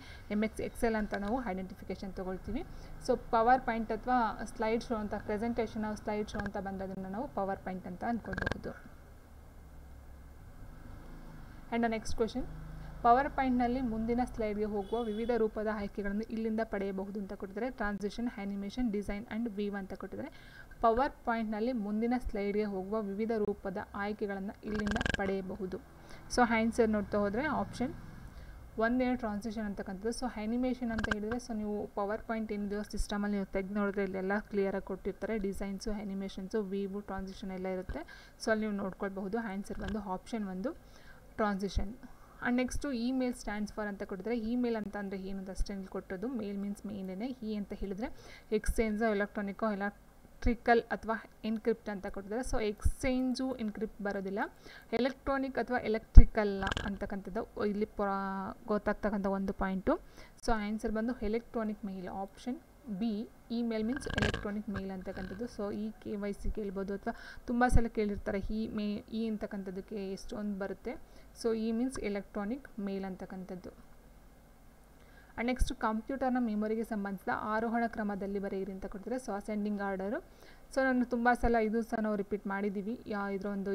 ಎಕ್ಸೆಲ್ ಅಂತ ನಾವು ಐಡೆಂಟಿಫಿಕೇಷನ್ ತೊಗೊಳ್ತೀವಿ. ಸೊ ಪವರ್ ಪಾಯಿಂಟ್ ಅಥವಾ ಸ್ಲೈಡ್ ಶೋ ಅಂತ, ಪ್ರೆಸೆಂಟೇಷನ್ ಸ್ಲೈಡ್ ಶೋ ಅಂತ ಬಂದದನ್ನು ನಾವು ಪವರ್ ಪಾಯಿಂಟ್ ಅಂತ ಅಂದ್ಕೊಳ್ಬಹುದು. ಆ್ಯಂಡ್ ನೆಕ್ಸ್ಟ್ ಕ್ವೆಶನ್, ಪವರ್ ಪಾಯಿಂಟ್ನಲ್ಲಿ ಮುಂದಿನ ಸ್ಲೈಡ್ಗೆ ಹೋಗುವ ವಿವಿಧ ರೂಪದ ಆಯ್ಕೆಗಳನ್ನು ಇಲ್ಲಿಂದ ಪಡೆಯಬಹುದು ಅಂತ ಕೊಟ್ಟಿದ್ದಾರೆ. Transition, animation, design and view ಅಂತ ಕೊಟ್ಟಿದ್ದಾರೆ. ಪವರ್ ಪಾಯಿಂಟ್ನಲ್ಲಿ ಮುಂದಿನ ಸ್ಲೈಡ್ಗೆ ಹೋಗುವ ವಿವಿಧ ರೂಪದ ಆಯ್ಕೆಗಳನ್ನು ಇಲ್ಲಿಂದ ಪಡೆಯಬಹುದು. ಸೊ ಆನ್ಸರ್ ನೋಡ್ತಾ ಹೋದರೆ ಆಪ್ಷನ್ ಒಂದೇನು ಟ್ರಾನ್ಸಿಷನ್ ಅಂತಕ್ಕಂಥದ್ದು. ಸೊ ಆ್ಯನಿಮೇಷನ್ ಅಂತ ಹೇಳಿದರೆ, ಸೊ ನೀವು ಪವರ್ ಪಾಯಿಂಟ್ ಏನಿದೆಯೋ ಸಿಸ್ಟಮಲ್ಲಿ ನೀವು ತೆಗೆದು ನೋಡಿದ್ರೆ ಇಲ್ಲೆಲ್ಲ ಕ್ಲಿಯರಾಗಿ ಕೊಟ್ಟಿರ್ತಾರೆ. ಡಿಸೈನ್ಸು, ಆ್ಯನಿಮೇಷನ್ಸು, ವೀವು, ಟ್ರಾನ್ಸಿಷನ್ ಎಲ್ಲ ಇರುತ್ತೆ. ಸೊ ಅಲ್ಲಿ ನೀವು ನೋಡ್ಕೊಳ್ಬಹುದು. ಆನ್ಸರ್ ಬಂದು ಆಪ್ಷನ್ ಒಂದು transition. And next email stands for ಅಂತ ಕೊಟ್ಟಿದ್ರೆ, ಇಮೇಲ್ ಅಂತ ಅಂದರೆ ಏನು ಅಂತ ಅಷ್ಟೇ ಕೊಟ್ಟದ್ದು. ಮೇಲ್ ಮೀನ್ಸ್ ಮೇಲೇನೆ. ಅಂತ ಹೇಳಿದರೆ ಎಕ್ಸ್ಚೇಂಜು, ಎಲೆಕ್ಟ್ರಿಕಲ್ ಅಥವಾ ಎನ್ಕ್ರಿಪ್ಟ್ ಅಂತ ಕೊಟ್ಟಿದ್ದಾರೆ. ಸೊ ಎಕ್ಸ್ಚೇಂಜು ಎನ್ಕ್ರಿಪ್ಟ್ ಬರೋದಿಲ್ಲ, ಎಲೆಕ್ಟ್ರಾನಿಕ್ ಅಥವಾ ಎಲೆಕ್ಟ್ರಿಕಲ್ ಅಂತಕ್ಕಂಥದ್ದು ಇಲ್ಲಿ ಗೊತ್ತಾಗ್ತಕ್ಕಂಥ ಒಂದು ಪಾಯಿಂಟು. ಸೊ ಆನ್ಸರ್ ಬಂದು electronic mail, option B email means electronic mail ಅಂತಕ್ಕಂಥದ್ದು. ಸೊ ಈ KYC ಕೇಳ್ಬೋದು ಅಥವಾ ತುಂಬ ಸಲ ಕೇಳಿರ್ತಾರೆ ಈ ಅಂತಕ್ಕಂಥದ್ದಕ್ಕೆ ಎಷ್ಟೊಂದು ಬರುತ್ತೆ. ಸೊ ಈ ಮೀನ್ಸ್ ಎಲೆಕ್ಟ್ರಾನಿಕ್ ಮೇಲ್ ಅಂತಕ್ಕಂಥದ್ದು. ಆ್ಯಂಡ್ ನೆಕ್ಸ್ಟ್ ಕಂಪ್ಯೂಟರ್ನ ಮೆಮೊರಿಗೆ ಸಂಬಂಧಿಸಿದ ಆರೋಹಣ ಕ್ರಮದಲ್ಲಿ ಬರೆಯಿರಿ ಅಂತ ಕೊಡ್ತಾರೆ. So ascending order. ಸೊ ನಾನು ತುಂಬ ಸಲ ಇದು ಸಹ ನಾವು ರಿಪೀಟ್ ಮಾಡಿದ್ದೀವಿ.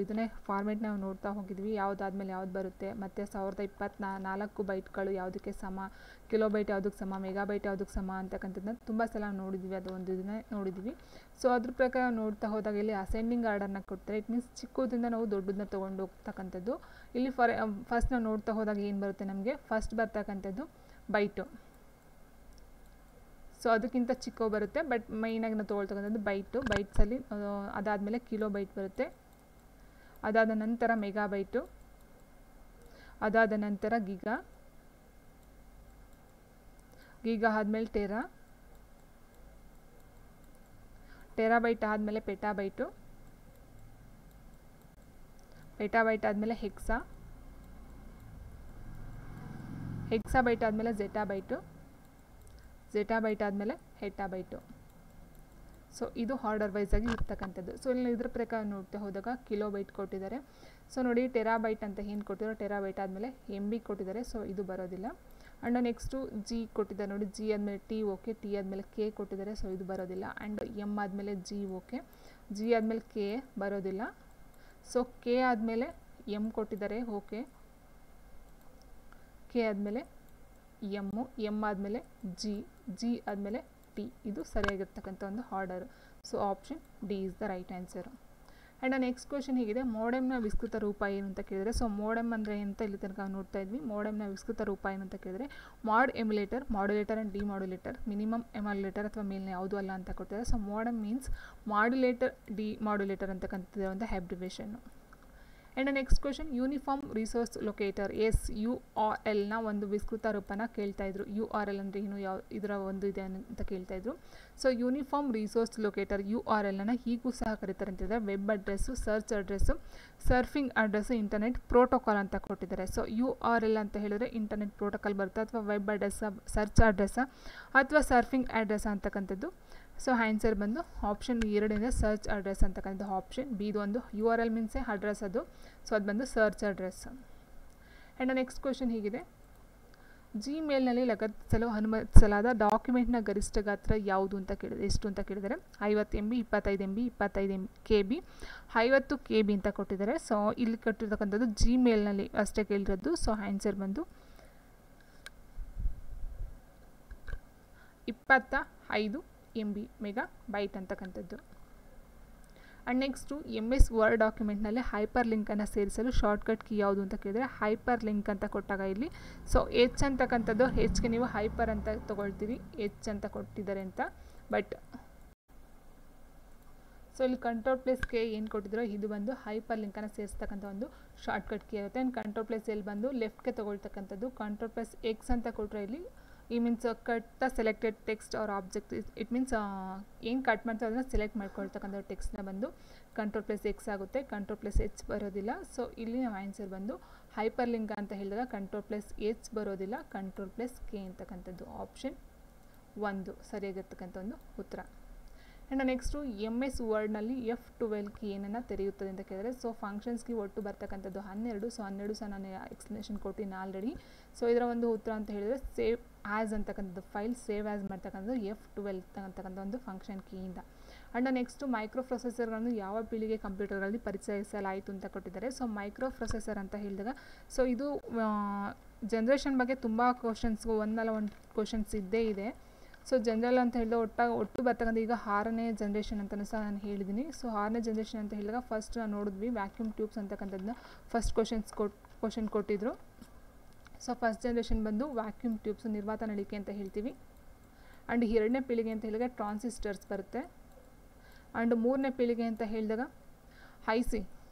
ಇದನ್ನೇ ಫಾರ್ಮೆಟ್ ನಾವು ನೋಡ್ತಾ ಹೋಗಿದ್ವಿ, ಯಾವುದಾದ್ಮೇಲೆ ಯಾವ್ದು ಬರುತ್ತೆ, ಮತ್ತು 1024 ಬೈಟ್ಗಳು ಯಾವುದಕ್ಕೆ ಸಮ, ಕಿಲೋಬೈಟ್ ಯಾವುದಕ್ಕೆ ಸಮ, ಮೆಗಾಬೈಟ್ ಯಾವುದಕ್ಕೆ ಸಮ ಅಂತಕ್ಕಂಥದ್ದನ್ನ ತುಂಬ ಸಲ ನೋಡಿದ್ವಿ. ಅದು ಒಂದು ಇದನ್ನೇ ನೋಡಿದ್ವಿ. ಸೊ ಅದ್ರ ಪ್ರಕಾರ ನೋಡ್ತಾ ಹೋದಾಗ ಇಲ್ಲಿ ಅಸೆಂಡಿಂಗ್ ಆರ್ಡರ್ನ ಕೊಡ್ತಾರೆ. ಇಟ್ ಮೀನ್ಸ್ ಚಿಕ್ಕದಿಂದ ನಾವು ದೊಡ್ಡದನ್ನ ತೊಗೊಂಡು ಹೋಗ್ತಕ್ಕಂಥದ್ದು. ಇಲ್ಲಿ ಫಸ್ಟ್ ನಾವು ನೋಡ್ತಾ ಹೋದಾಗ ಏನು ಬರುತ್ತೆ, ನಮಗೆ ಫಸ್ಟ್ ಬರ್ತಕ್ಕಂಥದ್ದು ಬೈಟು. ಸೊ ಅದಕ್ಕಿಂತ ಚಿಕ್ಕ ಬರುತ್ತೆ, ಬಟ್ ಮೈನಾಗಿ ನಾವು ತೊಗೊಳ್ತಕ್ಕಂಥದ್ದು ಬೈಟ್ಸಲ್ಲಿ. ಅದಾದಮೇಲೆ ಕಿಲೋ ಬೈಟ್ ಬರುತ್ತೆ, ಅದಾದ ನಂತರ ಮೆಗಾಬೈಟು, ಅದಾದ ನಂತರ ಗೀಗಾ ಆದಮೇಲೆ ಟೆರಾಬೈಟ್ ಆದಮೇಲೆ ಪೆಟಾಬೈಟು ಆದಮೇಲೆ ಹೆಕ್ಸಾಬೈಟ್ ಆದಮೇಲೆ ಝೆಟಾಬೈಟ್ ಆದಮೇಲೆ ಹೆಟಾಬೈಟು. ಸೊ ಇದು ಆರ್ಡರ್ ವೈಸ್ ಆಗಿ ಇರ್ತಕ್ಕಂಥದ್ದು. ಸೊ ಇಲ್ಲಿ ಇದ್ರ ಪ್ರಕಾರ ನೋಡ್ತಾ ಹೋದಾಗ ಕಿಲೋಬೈಟ್ ಕೊಟ್ಟಿದ್ದಾರೆ. ಸೊ ನೋಡಿ ಟೆರಾಬೈಟ್ ಅಂತ ಏನು ಕೊಟ್ಟಿದ್ದಾರೆ, ಟೆರಾಬೈಟ್ ಆದಮೇಲೆ MB ಕೊಟ್ಟಿದ್ದಾರೆ. ಸೊ ಇದು ಬರೋದಿಲ್ಲ. ಆ್ಯಂಡ್ ನೆಕ್ಸ್ಟು G ಕೊಟ್ಟಿದ್ದಾರೆ ನೋಡಿ, G ಆದಮೇಲೆ T ಓಕೆ, T ಆದಮೇಲೆ K ಕೊಟ್ಟಿದ್ದಾರೆ. ಸೊ ಇದು ಬರೋದಿಲ್ಲ. ಆ್ಯಂಡ್ M ಆದಮೇಲೆ G ಓಕೆ, G ಆದಮೇಲೆ K ಬರೋದಿಲ್ಲ. ಸೊ K ಆದಮೇಲೆ M ಕೊಟ್ಟಿದ್ದಾರೆ ಓಕೆ, K ಆದಮೇಲೆ M ಆದಮೇಲೆ G ಆದಮೇಲೆ T. ಇದು ಸರಿಯಾಗಿರ್ತಕ್ಕಂಥ ಒಂದು order. So option D is the right answer. And next question ಹೀಗಿದೆ, ಮೋಡೆಮ್ನ ವಿಸ್ತೃತ ರೂಪ ಏನು ಅಂತ ಕೇಳಿದರೆ. ಸೊ ಮೋಡೆಮ್ ಅಂದರೆ ಅಂತ ಇಲ್ಲಿ ತನಕ ನೋಡ್ತಾ ಇದ್ವಿ. ಮೋಡೆಮ್ನ ವಿಸ್ತೃತ ರೂಪ ಏನು ಅಂತ ಕೇಳಿದರೆ mod emulator, modulator and demodulator, minimum emulator ಅಥವಾ ಮೇಲ್ನೆ ಯಾವುದೂ ಅಲ್ಲ ಅಂತ ಕೊಡ್ತಾರೆ. So modem means modulator, demodulator ಅಂತಕ್ಕಂಥದ್ದು ಒಂದು ಅಬ್ರಿವೇಷನ್ನು. And next question, uniform resource locator SURLನ ಒಂದು ವಿಸ್ತೃತ ರೂಪನ ಕೇಳ್ತಾಯಿದ್ರು. URL ಅಂದರೆ ಏನು, ಇದರ ಒಂದು ಇದೆ ಅಂತ ಕೇಳ್ತಾಯಿದ್ರು. ಸೊ ಯೂನಿಫಾರ್ಮ್ ರಿಸೋರ್ಸ್ ಲೊಕೇಟರ್ URLನ ಹೀಗೂ ಸಹ ಕರೀತಾರೆ ಅಂತಂದರೆ web address, search address, surfing address, internet protocol ಅಂತ ಕೊಟ್ಟಿದ್ದಾರೆ. ಸೊ URL ಅಂತ ಹೇಳಿದ್ರೆ ಇಂಟರ್ನೆಟ್ ಪ್ರೋಟೋಕಾಲ್ ಬರುತ್ತೆ, ಅಥವಾ ವೆಬ್ ಅಡ್ರೆಸ್ಸ, ಸರ್ಚ್ ಅಡ್ರೆಸ್ಸ, ಅಥವಾ ಸರ್ಫಿಂಗ್ ಅಡ್ರೆಸ್ ಅಂತಕ್ಕಂಥದ್ದು. ಸೊ ಆನ್ಸರ್ ಬಂದು ಆಪ್ಷನ್ 2 ಸರ್ಚ್ ಅಡ್ರೆಸ್ ಅಂತಕ್ಕಂಥದ್ದು. ಆಪ್ಷನ್ ಬಿ ಇದು ಒಂದು URL ಮೀನ್ಸೇ ಅಡ್ರೆಸ್ ಅದು. ಸೊ ಅದು ಬಂದು search address. And next question ಹೀಗಿದೆ, ಜಿಮೇಲ್ನಲ್ಲಿ ಲಗತ್ತಿಸಲು ಅನುಮತಿಸಲಾದ ಡಾಕ್ಯುಮೆಂಟ್ನ ಗರಿಷ್ಠ ಗಾತ್ರ ಯಾವುದು ಅಂತ ಕೇಳಿದರೆ, ಎಷ್ಟು ಅಂತ ಕೇಳಿದರೆ 50 MB, 25 MB, 25 KB, 50 KB ಅಂತ ಕೊಟ್ಟಿದ್ದಾರೆ. ಸೊ ಇಲ್ಲಿ ಕೊಟ್ಟಿರ್ತಕ್ಕಂಥದ್ದು ಜಿಮೇಲ್ನಲ್ಲಿ ಅಷ್ಟೇ ಕೇಳಿರೋದು. ಸೊ ಆನ್ಸರ್ ಬಂದು 25 MB ಮೆಗಾಬೈಟ್ ಅಂತಕ್ಕಂಥದ್ದು. ಆ್ಯಂಡ್ ನೆಕ್ಸ್ಟು MS ವರ್ಡ್ ಡಾಕ್ಯುಮೆಂಟ್ನಲ್ಲಿ ಹೈಪರ್ ಲಿಂಕನ್ನು ಸೇರಿಸಲು ಶಾರ್ಟ್ಕಟ್ ಕೀ ಯಾವುದು ಅಂತ ಕೇಳಿದರೆ ಹೈಪರ್ ಲಿಂಕ್ ಅಂತ ಕೊಟ್ಟಾಗ ಇಲ್ಲಿ ಸೊ H ಅಂತಕ್ಕಂಥದ್ದು, Hಗೆ ನೀವು ಹೈಪರ್ ಅಂತ ತೊಗೊಳ್ತೀರಿ, H ಅಂತ ಕೊಟ್ಟಿದ್ದಾರೆ ಅಂತ. ಬಟ್ ಸೊ ಇಲ್ಲಿ ಕಂಟ್ರೋಲ್+K ಏನು ಕೊಟ್ಟಿದ್ರು, ಇದು ಬಂದು ಹೈಪರ್ ಲಿಂಕನ್ನು ಸೇರಿಸ್ತಕ್ಕಂಥ ಒಂದು ಶಾರ್ಟ್ಕಟ್ ಕೀ ಇರುತ್ತೆ. ಆ್ಯಂಡ್ ಕಂಟ್ರೋಲ್+L ಬಂದು ಲೆಫ್ಟ್ಗೆ ತೊಗೊಳ್ತಕ್ಕಂಥದ್ದು. ಕಂಟ್ರೋಲ್+X ಅಂತ ಕೊಟ್ಟರೆ ಇಲ್ಲಿ ಈ means cut the selected text or object. It means ಏನು ಕಟ್ ಮಾಡ್ತಾರೆ ಅದನ್ನು ಸೆಲೆಕ್ಟ್ ಮಾಡ್ಕೊಳ್ತಕ್ಕಂಥ ಟೆಕ್ಸ್ಟ್ನ ಬಂದು ಕಂಟ್ರೋಲ್+X ಆಗುತ್ತೆ, ಕಂಟ್ರೋಲ್+H ಬರೋದಿಲ್ಲ. ಸೊ ಇಲ್ಲಿ ನಾವು ಆನ್ಸರ್ ಬಂದು ಹೈಪರ್ ಲಿಂಕ್ ಅಂತ ಹೇಳಿದಾಗ ಕಂಟ್ರೋಲ್+H ಬರೋದಿಲ್ಲ, ಕಂಟ್ರೋಲ್+K ಅಂತಕ್ಕಂಥದ್ದು. ಆಪ್ಷನ್ 1 ಸರಿಯಾಗಿರ್ತಕ್ಕಂಥ ಒಂದು ಉತ್ತರ. And next MS ವರ್ಡ್ನಲ್ಲಿ F12 key ಏನನ್ನು ತೆರೆಯುತ್ತದೆ ಅಂತ ಕೇಳಿದರೆ ಸೊ ಫಂಕ್ಷನ್ಸ್ಗೆ ಒಟ್ಟು ಬರ್ತಕ್ಕಂಥದ್ದು 12. ಸೊ 12 ಸಹ ನಾನು ಎಕ್ಸ್ಪ್ಲನೇಷನ್ ಕೊಟ್ಟಿನಿ ಆಲ್ರೆಡಿ. ಸೊ ಇದರ ಒಂದು ಉತ್ತರ ಅಂತ ಹೇಳಿದರೆ ಸೇವ್ ಆ್ಯಸ್ ಅಂತಕ್ಕಂಥದ್ದು, ಫೈಲ್ ಸೇವ್ ಆ್ಯಸ್ ಮಾಡ್ತಕ್ಕಂಥದ್ದು F12 ಅಂತಕ್ಕಂಥ ಒಂದು ಫಂಕ್ಷನ್ ಕೀಯಿಂದ. ಆ್ಯಂಡ್ ನೆಕ್ಸ್ಟು ಮೈಕ್ರೋ ಪ್ರೊಸೆಸರ್ಗಳನ್ನು ಯಾವ ಪೀಳಿಗೆ ಕಂಪ್ಯೂಟರ್ಗಳಲ್ಲಿ ಪರಿಚಯಿಸಲಾಯಿತು ಅಂತ ಕೊಟ್ಟಿದ್ದಾರೆ. ಸೊ ಮೈಕ್ರೋ ಪ್ರೊಸೆಸರ್ ಅಂತ ಹೇಳಿದಾಗ ಸೊ ಇದು ಜನ್ರೇಷನ್ ಬಗ್ಗೆ ತುಂಬ ಕ್ವಶನ್ಸ್ಗೂ ಒಂದಲ್ಲ ಒಂದು ಕ್ವಶನ್ಸ್ ಇದ್ದೇ ಇದೆ. ಸೊ ಜನರಲ್ ಅಂತ ಹೇಳಿದಾಗ ಒಟ್ಟು ಬರ್ತಕ್ಕಂಥ ಈಗ 6ನೇ ಜನ್ರೇಷನ್ ಅಂತಲೂ ಸಹ ನಾನು ಹೇಳಿದ್ದೀನಿ. ಸೊ 6ನೇ ಜನ್ರೇಷನ್ ಅಂತ ಹೇಳಿದಾಗ ಫಸ್ಟ್ ನಾನು ನೋಡಿದ್ವಿ ವ್ಯಾಕ್ಯೂಮ್ ಟ್ಯೂಬ್ಸ್ ಅಂತಕ್ಕಂಥದ್ದನ್ನ ಫಸ್ಟ್ ಕ್ವಶನ್ ಕೊಟ್ಟಿದ್ರು. ಸೊ ಫಸ್ಟ್ ಜನ್ರೇಷನ್ ಬಂದು ವ್ಯಾಕ್ಯೂಮ್ ಟ್ಯೂಬ್ಸ್ ನಿರ್ವಾತ ನಳಿಕೆ ಅಂತ ಹೇಳ್ತೀವಿ. ಆ್ಯಂಡ್ 2ನೇ ಪೀಳಿಗೆ ಅಂತ ಹೇಳಿದಾಗ ಟ್ರಾನ್ಸಿಸ್ಟರ್ಸ್ ಬರುತ್ತೆ. ಆ್ಯಂಡ್ 3ನೇ ಪೀಳಿಗೆ ಅಂತ ಹೇಳಿದಾಗ IC,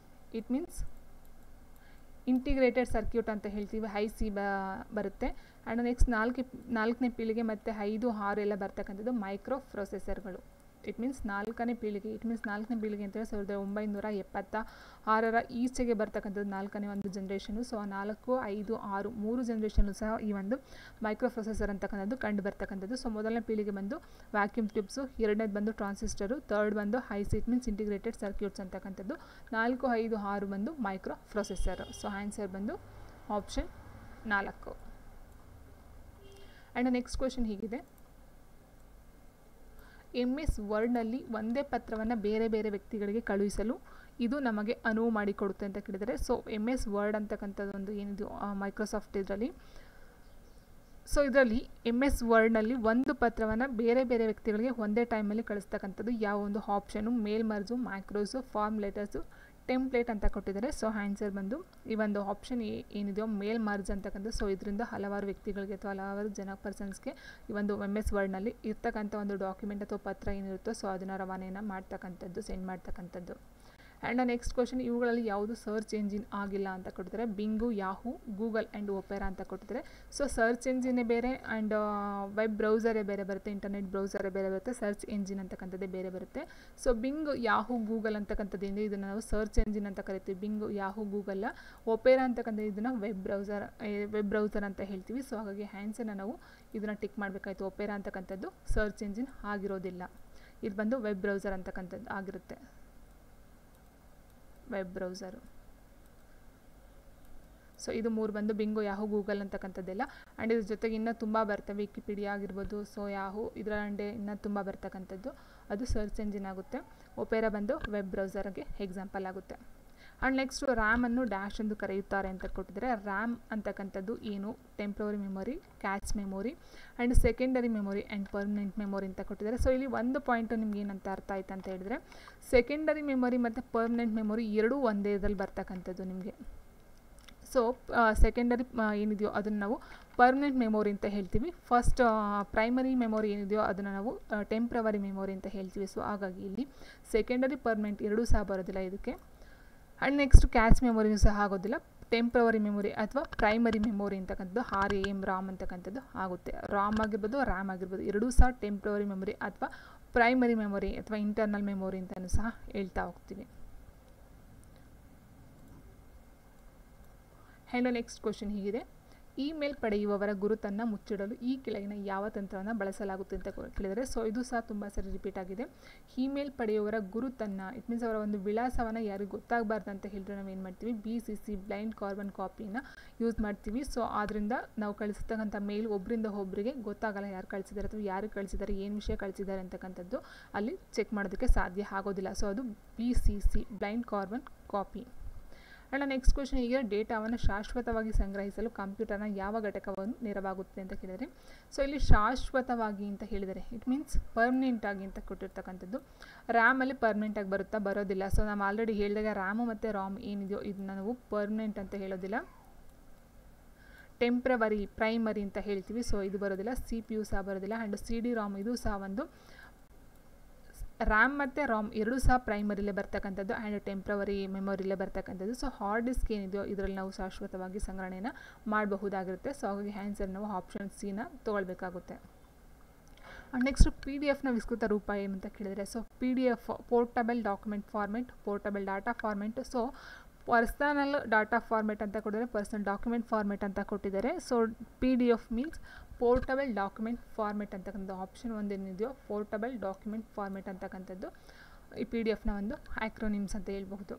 it means integrated circuit ಅಂತ ಹೇಳ್ತೀವಿ, IC ಬರುತ್ತೆ. ಆ್ಯಂಡ್ ನೆಕ್ಸ್ಟ್ 4ನೇ ಪೀಳಿಗೆ ಮತ್ತು 5, 6 ಎಲ್ಲ ಬರ್ತಕ್ಕಂಥದ್ದು ಮೈಕ್ರೋ ಪ್ರೊಸೆಸರ್ಗಳು. ಇಟ್ ಮೀನ್ಸ್ 4ನೇ ಪೀಳಿಗೆ. ಇಟ್ ಮೀನ್ಸ್ 4ನೇ ಪೀಳಿಗೆ ಅಂತೇಳಿ 1976 ಈಚೆಗೆ ಬರ್ತಕ್ಕಂಥದ್ದು 4ನೇ ಒಂದು ಜನ್ರೇಷನು. ಸೊ 4, 5, 6 3 ಜನ್ರೇಷನ್ನು ಸಹ ಈ ಒಂದು ಮೈಕ್ರೋ ಪ್ರೊಸೆಸರ್ ಅಂತಕ್ಕಂಥದ್ದು ಕಂಡು ಬರ್ತಕ್ಕಂಥದ್ದು. ಸೊ ಮೊದಲನೇ ಪೀಳಿಗೆ ಬಂದು ವ್ಯಾಕ್ಯೂಮ್ ಟ್ಯೂಬ್ಸು, ಎರಡನೇದು ಬಂದು ಟ್ರಾನ್ಸಿಸ್ಟರು, ಥರ್ಡ್ ಬಂದು ಇಟ್ ಮೀನ್ಸ್ ಇಂಟಿಗ್ರೇಟೆಡ್ ಸರ್ಕ್ಯೂಟ್ಸ್ ಅಂತಕ್ಕಂಥದ್ದು, 4, 5, 6 ಬಂದು ಮೈಕ್ರೋ ಪ್ರೊಸೆಸರ್. ಸೊ ಆನ್ಸರ್ ಬಂದು ಆಪ್ಷನ್ 4. ಆ್ಯಂಡ್ ನೆಕ್ಸ್ಟ್ ಕ್ವೆಶನ್ ಹೀಗಿದೆ, MS ವರ್ಡ್ನಲ್ಲಿ ಒಂದೇ ಪತ್ರವನ್ನು ಬೇರೆ ಬೇರೆ ವ್ಯಕ್ತಿಗಳಿಗೆ ಕಳುಹಿಸಲು ಇದು ನಮಗೆ ಅನುವು ಮಾಡಿಕೊಡುತ್ತೆ ಅಂತ ಕೇಳಿದರೆ. ಸೊ MS ವರ್ಡ್ ಅಂತಕ್ಕಂಥದ್ದು ಒಂದು ಏನಿದು ಮೈಕ್ರೋಸಾಫ್ಟ್ ಇದರಲ್ಲಿ, ಸೊ ಇದರಲ್ಲಿ MS ವರ್ಡ್ನಲ್ಲಿ ಒಂದು ಪತ್ರವನ್ನು ಬೇರೆ ಬೇರೆ ವ್ಯಕ್ತಿಗಳಿಗೆ ಒಂದೇ ಟೈಮಲ್ಲಿ ಕಳಿಸ್ತಕ್ಕಂಥದ್ದು ಯಾವ ಒಂದು ಆಪ್ಷನು, ಮೇಲ್ ಮರ್ಜು, ಮ್ಯಾಕ್ರೋಸು, ಫಾರ್ಮ್ ಲೆಟರ್ಸು, ಟೆಂಪ್ಲೇಟ್ ಅಂತ ಕೊಟ್ಟಿದ್ದಾರೆ. ಸೊ ಆನ್ಸರ್ ಬಂದು ಈ ಒಂದು ಆಪ್ಷನ್ ಏನಿದೆಯೋ ಮೇಲ್ ಮರ್ಜ್ ಅಂತಕ್ಕಂಥ. ಸೊ ಇದರಿಂದ ಹಲವಾರು ವ್ಯಕ್ತಿಗಳಿಗೆ ಅಥವಾ ಹಲವಾರು ಪರ್ಸನ್ಸ್ಗೆ ಈ ಒಂದು MS ವರ್ಡ್ನಲ್ಲಿ ಇರ್ತಕ್ಕಂಥ ಒಂದು ಡಾಕ್ಯುಮೆಂಟ್ ಅಥವಾ ಪತ್ರ ಏನಿರುತ್ತೋ ಸೊ ಅದನ್ನು ರವಾನೆಯನ್ನು ಮಾಡ್ತಕ್ಕಂಥದ್ದು, ಸೆಂಡ್ ಮಾಡ್ತಕ್ಕಂಥದ್ದು. ಆ್ಯಂಡ್ ನೆಕ್ಸ್ಟ್ ಕ್ವೆಶನ್, ಇವುಗಳಲ್ಲಿ ಯಾವುದು ಸರ್ಚ್ ಎಂಜಿನ್ ಆಗಿಲ್ಲ ಅಂತ ಕೊಟ್ಟಿದ್ದಾರೆ. ಬಿಂಗು, ಯಾಹೂ, ಗೂಗಲ್ ಆ್ಯಂಡ್ ಒಪೆರಾ ಅಂತ ಕೊಟ್ಟಿದ್ದಾರೆ. ಸೊ ಸರ್ಚ್ ಎಂಜಿನೇ ಬೇರೆ ಆ್ಯಂಡ್ ವೆಬ್ ಬ್ರೌಸರೇ ಬೇರೆ ಬರುತ್ತೆ, ಇಂಟರ್ನೆಟ್ ಬ್ರೌಸರೇ ಬೇರೆ ಬರುತ್ತೆ, ಸರ್ಚ್ ಎಂಜಿನ್ ಅಂತಕ್ಕಂಥದ್ದೇ ಬೇರೆ ಬರುತ್ತೆ. ಸೊ ಬಿಂಗ್, ಯಾಹೂ, ಗೂಗಲ್ ಅಂತಕ್ಕಂಥದ್ದಿಂದ ಇದನ್ನು ನಾವು ಸರ್ಚ್ ಎಂಜಿನ್ ಅಂತ ಕರಿತೀವಿ. ಬಿಂಗು, ಯಾಹೂ, ಗೂಗಲ್. ಒಪೆರಾ ಅಂತಕ್ಕಂಥ ಇದನ್ನು ವೆಬ್ ಬ್ರೌಸರ್ ಅಂತ ಹೇಳ್ತೀವಿ. ಸೊ ಹಾಗಾಗಿ ಆನ್ಸರ್ನ ನಾವು ಇದನ್ನು ಟಿಕ್ ಮಾಡಬೇಕಾಯ್ತು. ಒಪೆರಾ ಅಂತಕ್ಕಂಥದ್ದು ಸರ್ಚ್ ಎಂಜಿನ್ ಆಗಿರೋದಿಲ್ಲ, ಇದು ಬಂದು ವೆಬ್ ಬ್ರೌಸರ್ ಅಂತಕ್ಕಂಥದ್ದು ಆಗಿರುತ್ತೆ, ವೆಬ್ ಬ್ರೌಸರು. ಸೊ ಇದು 3 ಬಂದು ಬಿಂಗು, ಯಾಹೂ, ಗೂಗಲ್ ಅಂತಕ್ಕಂಥದ್ದೆಲ್ಲ. ಆ್ಯಂಡ್ ಇದ್ರ ಜೊತೆಗೆ ಇನ್ನೂ ತುಂಬ ಬರ್ತವೆ, ವಿಕಿಪೀಡಿಯಾ ಆಗಿರ್ಬೋದು. ಸೊ ಯಾಹೂ ಇದರ ಅಂಡೆ ಇನ್ನೂ ತುಂಬ ಬರ್ತಕ್ಕಂಥದ್ದು, ಅದು ಸರ್ಚ್ ಎಂಜಿನ್ ಆಗುತ್ತೆ. ಒಪೆರಾ ಬಂದು ವೆಬ್ ಬ್ರೌಸರ್ಗೆ ಎಕ್ಸಾಂಪಲ್ ಆಗುತ್ತೆ. ಆ್ಯಂಡ್ ನೆಕ್ಸ್ಟ್ ರ್ಯಾಮನ್ನು ಡ್ಯಾಶ್ ಎಂದು ಕರೆಯುತ್ತಾರೆ ಅಂತ ಕೊಟ್ಟಿದ್ದಾರೆ. ರ್ಯಾಮ್ ಅಂತಕ್ಕಂಥದ್ದು ಏನು, temporary memory, catch memory and secondary memory and permanent memory ಅಂತ ಕೊಟ್ಟಿದ್ದಾರೆ. ಸೊ ಇಲ್ಲಿ ಒಂದು ಪಾಯಿಂಟು ನಿಮ್ಗೆ ಏನಂತ ಅರ್ಥ ಆಯ್ತು ಅಂತ ಹೇಳಿದ್ರೆ, ಸೆಕೆಂಡರಿ ಮೆಮೊರಿ ಮತ್ತು ಪರ್ಮನೆಂಟ್ ಮೆಮೊರಿ ಎರಡೂ ಒಂದೇ ಇದರಲ್ಲಿ ಬರ್ತಕ್ಕಂಥದ್ದು ನಿಮಗೆ. ಸೊ ಸೆಕೆಂಡರಿ ಏನಿದೆಯೋ ಅದನ್ನು ನಾವು ಪರ್ಮನೆಂಟ್ ಮೆಮೊರಿ ಅಂತ ಹೇಳ್ತೀವಿ. ಫಸ್ಟ್ ಪ್ರೈಮರಿ ಮೆಮೊರಿ ಏನಿದೆಯೋ ಅದನ್ನು ನಾವು ಟೆಂಪ್ರವರಿ ಮೆಮೊರಿ ಅಂತ ಹೇಳ್ತೀವಿ. ಸೊ ಹಾಗಾಗಿ ಇಲ್ಲಿ ಸೆಕೆಂಡರಿ, ಪರ್ಮನೆಂಟ್ ಎರಡೂ ಸಹ ಬರೋದಿಲ್ಲ ಇದಕ್ಕೆ. ಆ್ಯಂಡ್ ನೆಕ್ಸ್ಟ್ ಕ್ಯಾಚ್ ಮೆಮೊರಿನೂ ಸಹ ಆಗೋದಿಲ್ಲ. ಟೆಂಪ್ರವರಿ ಮೆಮೊರಿ ಅಥವಾ ಪ್ರೈಮರಿ ಮೆಮೊರಿ ಅಂತಕ್ಕಂಥದ್ದು RAM ಅಂತಕ್ಕಂಥದ್ದು ಆಗುತ್ತೆ. ರಾಮ್ ಆಗಿರ್ಬೋದು, ರ್ಯಾಮ್ ಆಗಿರ್ಬೋದು, ಎರಡೂ ಸಹ ಟೆಂಪ್ರವರಿ ಮೆಮೊರಿ ಅಥವಾ ಪ್ರೈಮರಿ ಮೆಮೊರಿ ಅಥವಾ ಇಂಟರ್ನಲ್ ಮೆಮೊರಿ ಅಂತಲೂ ಸಹ ಹೇಳ್ತಾ ಹೋಗ್ತೀವಿ. ಆ್ಯಂಡ್ ನೆಕ್ಸ್ಟ್ ಕ್ವೆಶನ್ ಹೀಗಿದೆ, ಇಮೇಲ್ ಪಡೆಯುವವರ ಗುರುತನ್ನು ಮುಚ್ಚಿಡಲು ಈ ಕೆಳಗಿನ ಯಾವ ತಂತ್ರವನ್ನು ಬಳಸಲಾಗುತ್ತೆ ಅಂತ ಕೇಳಿದರೆ. ಸೊ ಇದು ಸಹ ತುಂಬ ಸರಿ ರಿಪೀಟ್ ಆಗಿದೆ. ಇಮೇಲ್ ಪಡೆಯುವವರ ಗುರುತನ್ನು, ಇಟ್ ಮೀನ್ಸ್ ಅವರ ಒಂದು ವಿಳಾಸವನ್ನು ಯಾರಿಗೂ ಗೊತ್ತಾಗಬಾರ್ದು ಅಂತ ಹೇಳಿದ್ರೆ ನಾವು ಏನು ಮಾಡ್ತೀವಿ, BCC ಬ್ಲೈಂಡ್ ಕಾರ್ಬನ್ ಕಾಪಿನ ಯೂಸ್ ಮಾಡ್ತೀವಿ. ಸೊ ಆದ್ದರಿಂದ ನಾವು ಕಳಿಸ್ತಕ್ಕಂಥ ಮೇಲ್ ಒಬ್ಬರಿಂದ ಒಬ್ಬರಿಗೆ ಗೊತ್ತಾಗಲ್ಲ ಯಾರು ಕಳಿಸಿದ್ದಾರೆ ಅಥವಾ ಯಾರು ಕಳಿಸಿದ್ದಾರೆ, ಏನು ವಿಷಯ ಕಳಿಸಿದ್ದಾರೆ ಅಂತಕ್ಕಂಥದ್ದು ಅಲ್ಲಿ ಚೆಕ್ ಮಾಡೋದಕ್ಕೆ ಸಾಧ್ಯ ಆಗೋದಿಲ್ಲ. ಸೊ ಅದು BCC blind carbon copy. And next question ಈಗ ಡೇಟಾವನ್ನು ಶಾಶ್ವತವಾಗಿ ಸಂಗ್ರಹಿಸಲು ಕಂಪ್ಯೂಟರ್ನ ಯಾವ ಘಟಕವನ್ನು ನೆರವಾಗುತ್ತೆ ಅಂತ ಕೇಳಿದರೆ. ಸೊ ಇಲ್ಲಿ ಶಾಶ್ವತವಾಗಿ ಅಂತ ಹೇಳಿದರೆ ಇಟ್ ಮೀನ್ಸ್ ಪರ್ಮನೆಂಟ್ ಆಗಿ ಅಂತ ಕೊಟ್ಟಿರ್ತಕ್ಕಂಥದ್ದು. ರ್ಯಾಮಲ್ಲಿ ಪರ್ಮನೆಂಟಾಗಿ ಬರೋದಿಲ್ಲ. ಸೊ ನಾವು ಆಲ್ರೆಡಿ ಹೇಳಿದಾಗ ರ್ಯಾಮು ಮತ್ತು ರಾಮ್ ಏನಿದೆಯೋ ಇದನ್ನ ನಾವು ಪರ್ಮನೆಂಟ್ ಅಂತ ಹೇಳೋದಿಲ್ಲ, ಟೆಂಪ್ರವರಿ, ಪ್ರೈಮರಿ ಅಂತ ಹೇಳ್ತೀವಿ. ಸೊ ಇದು ಬರೋದಿಲ್ಲ. CPU ಸಹ ಬರೋದಿಲ್ಲ. ಆ್ಯಂಡ್ CD-ROM ಇದು ಸಹ ಒಂದು ರ್ಯಾಮ್ ಮತ್ತು ರಾಮ್ ಎರಡೂ ಸಹ ಪ್ರೈಮರಿಲೇ ಬರ್ತಕ್ಕಂಥದ್ದು ಆ್ಯಂಡ್ ಟೆಂಪ್ರವರಿ ಮೆಮೊರಿಲೇ ಬರ್ತಕ್ಕಂಥದ್ದು. ಸೊ ಹಾರ್ಡ್ ಡಿಸ್ಕ್ ಏನಿದೆಯೋ ಇದರಲ್ಲಿ ನಾವು ಶಾಶ್ವತವಾಗಿ ಸಂಗ್ರಹಣೆಯನ್ನು ಮಾಡಬಹುದಾಗಿರುತ್ತೆ. ಸೊ ಹಾಗಾಗಿ ಆನ್ಸರ್ ನಾವು ಆಪ್ಷನ್ C ನ ತೊಗೊಳ್ಬೇಕಾಗುತ್ತೆ. ನೆಕ್ಸ್ಟ್ PDF ವಿಸ್ತೃತ ರೂಪ ಏನು ಅಂತ ಕೇಳಿದರೆ. So PDF portable document format, portable data format. So personal data format ಅಂತ ಕೊಟ್ಟಿದ್ದಾರೆ, ಪರ್ಸನಲ್ ಡಾಕ್ಯುಮೆಂಟ್ ಫಾರ್ಮೆಟ್ ಅಂತ ಕೊಟ್ಟಿದ್ದಾರೆ. So PDF means portable document format ಅಂತಕ್ಕಂಥದ್ದು. ಆಪ್ಷನ್ 1 ಏನಿದೆಯೋ ಪೋರ್ಟಬಲ್ ಡಾಕ್ಯುಮೆಂಟ್ ಫಾರ್ಮೆಟ್ ಅಂತಕ್ಕಂಥದ್ದು ಈ PDFನ ಒಂದು ಆ್ಯಕ್ರೋನಿಮ್ಸ್ ಅಂತ ಹೇಳ್ಬಹುದು.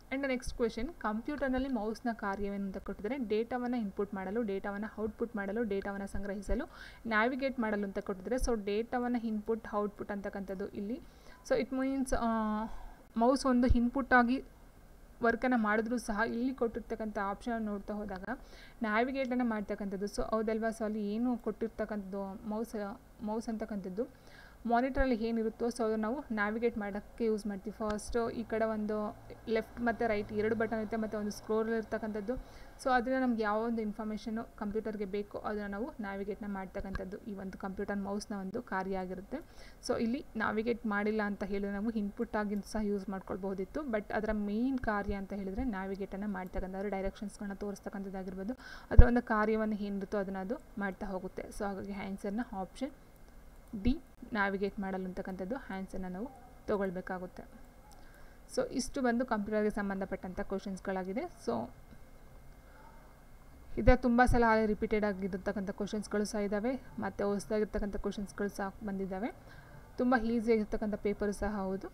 ಆ್ಯಂಡ್ ನೆಕ್ಸ್ಟ್ ಕ್ವೆಶನ್, ಕಂಪ್ಯೂಟರ್ನಲ್ಲಿ ಮೌಸ್ನ ಕಾರ್ಯವೇನು ಅಂತ ಕೊಟ್ಟಿದ್ದಾರೆ. ಡೇಟಾವನ್ನು ಇನ್ಪುಟ್ ಮಾಡಲು, ಡೇಟಾವನ್ನು ಔಟ್ಪುಟ್ ಮಾಡಲು, ಡೇಟಾವನ್ನು ಸಂಗ್ರಹಿಸಲು, ನ್ಯಾವಿಗೇಟ್ ಮಾಡಲು ಅಂತ ಕೊಟ್ಟಿದ್ದಾರೆ. ಸೊ ಡೇಟಾವನ್ನು ಇನ್ಪುಟ್, ಔಟ್ಪುಟ್ ಅಂತಕ್ಕಂಥದ್ದು ಇಲ್ಲಿ. ಸೊ ಇಟ್ ಮೀನ್ಸ್ ಮೌಸ್ ಒಂದು ಇನ್ಪುಟ್ ಆಗಿ ವರ್ಕನ್ನು ಮಾಡಿದ್ರೂ ಸಹ ಇಲ್ಲಿ ಕೊಟ್ಟಿರ್ತಕ್ಕಂಥ ಆಪ್ಷನ್ ನೋಡ್ತಾ ಹೋದಾಗ ನ್ಯಾವಿಗೇಟನ್ನು ಮಾಡ್ತಕ್ಕಂಥದ್ದು. ಸೊ ಹೌದಲ್ವಾ. ಸೊ ಅಲ್ಲಿ ಏನು ಕೊಟ್ಟಿರ್ತಕ್ಕಂಥದ್ದು ಮೌಸ್ ಅಂತಕ್ಕಂಥದ್ದು ಮಾನಿಟ್ರಲ್ಲಿ ಏನಿರುತ್ತೋ ಸೊ ಅದು ನಾವು ನ್ಯಾವಿಗೇಟ್ ಮಾಡೋಕ್ಕೆ ಯೂಸ್ ಮಾಡ್ತೀವಿ. ಫಸ್ಟು ಈ ಕಡೆ ಒಂದು ಲೆಫ್ಟ್ ಮತ್ತು ರೈಟ್ 2 ಬಟನ್ ಇರುತ್ತೆ ಮತ್ತು ಒಂದು ಸ್ಕ್ರೋಲ್ ಇರ್ತಕ್ಕಂಥದ್ದು. ಸೊ ಅದನ್ನು ನಮ್ಗೆ ಯಾವ ಒಂದು ಇನ್ಫಾರ್ಮೇಷನು ಕಂಪ್ಯೂಟರ್ಗೆ ಬೇಕೋ ಅದನ್ನು ನಾವು ನ್ಯಾವಿಗೇಟ್ನ ಮಾಡ್ತಕ್ಕಂಥದ್ದು ಈ ಒಂದು ಕಂಪ್ಯೂಟರ್ ಮೌಸ್ನ ಒಂದು ಕಾರ್ಯ ಆಗಿರುತ್ತೆ. ಸೊ ಇಲ್ಲಿ ನ್ಯಾವಿಗೇಟ್ ಮಾಡಿಲ್ಲ ಅಂತ ಹೇಳಿದ್ರೆ ನಾವು ಇನ್ಪುಟ್ ಆಗಿ ಸಹ ಯೂಸ್ ಮಾಡ್ಕೊಳ್ಬೋದಿತ್ತು. ಬಟ್ ಅದರ ಮೇನ್ ಕಾರ್ಯ ಅಂತ ಹೇಳಿದರೆ ನ್ಯಾವಿಗೇಟನ್ನು ಮಾಡ್ತಕ್ಕಂಥದ್ದು, ಡೈರೆಕ್ಷನ್ಸ್ಗಳನ್ನ ತೋರಿಸ್ತಕ್ಕಂಥದ್ದಾಗಿರ್ಬೋದು, ಅದರ ಒಂದು ಕಾರ್ಯವನ್ನು ಏನಿರುತ್ತೋ ಅದನ್ನು ಅದು ಮಾಡ್ತಾ ಹೋಗುತ್ತೆ. ಸೊ ಹಾಗಾಗಿ ಆನ್ಸರ್ನ ಆಪ್ಷನ್ ಡಿ ನ್ಯಾವಿಗೇಟ್ ಮಾಡಲು ಅಂತಕ್ಕಂಥದ್ದು ಹ್ಯಾಂಡ್ಸನ್ನು ನಾವು ತೊಗೊಳ್ಬೇಕಾಗುತ್ತೆ. ಸೊ ಇಷ್ಟು ಬಂದು ಕಂಪ್ಯೂಟರ್ಗೆ ಸಂಬಂಧಪಟ್ಟಂಥ ಕ್ವಶನ್ಸ್ಗಳಾಗಿದೆ. ಸೊ ಇದರ ತುಂಬ ಸಲ ರಿಪೀಟೆಡ್ ಆಗಿರತಕ್ಕಂಥ ಕ್ವಶನ್ಸ್ಗಳು ಸಹ ಇದ್ದಾವೆ, ಮತ್ತು ಹೊಸದಾಗಿರ್ತಕ್ಕಂಥ ಕ್ವಶನ್ಸ್ಗಳು ಸಹ ಬಂದಿದ್ದಾವೆ. ತುಂಬ ಈಸಿಯಾಗಿರ್ತಕ್ಕಂಥ ಪೇಪರು ಸಹ ಹೌದು.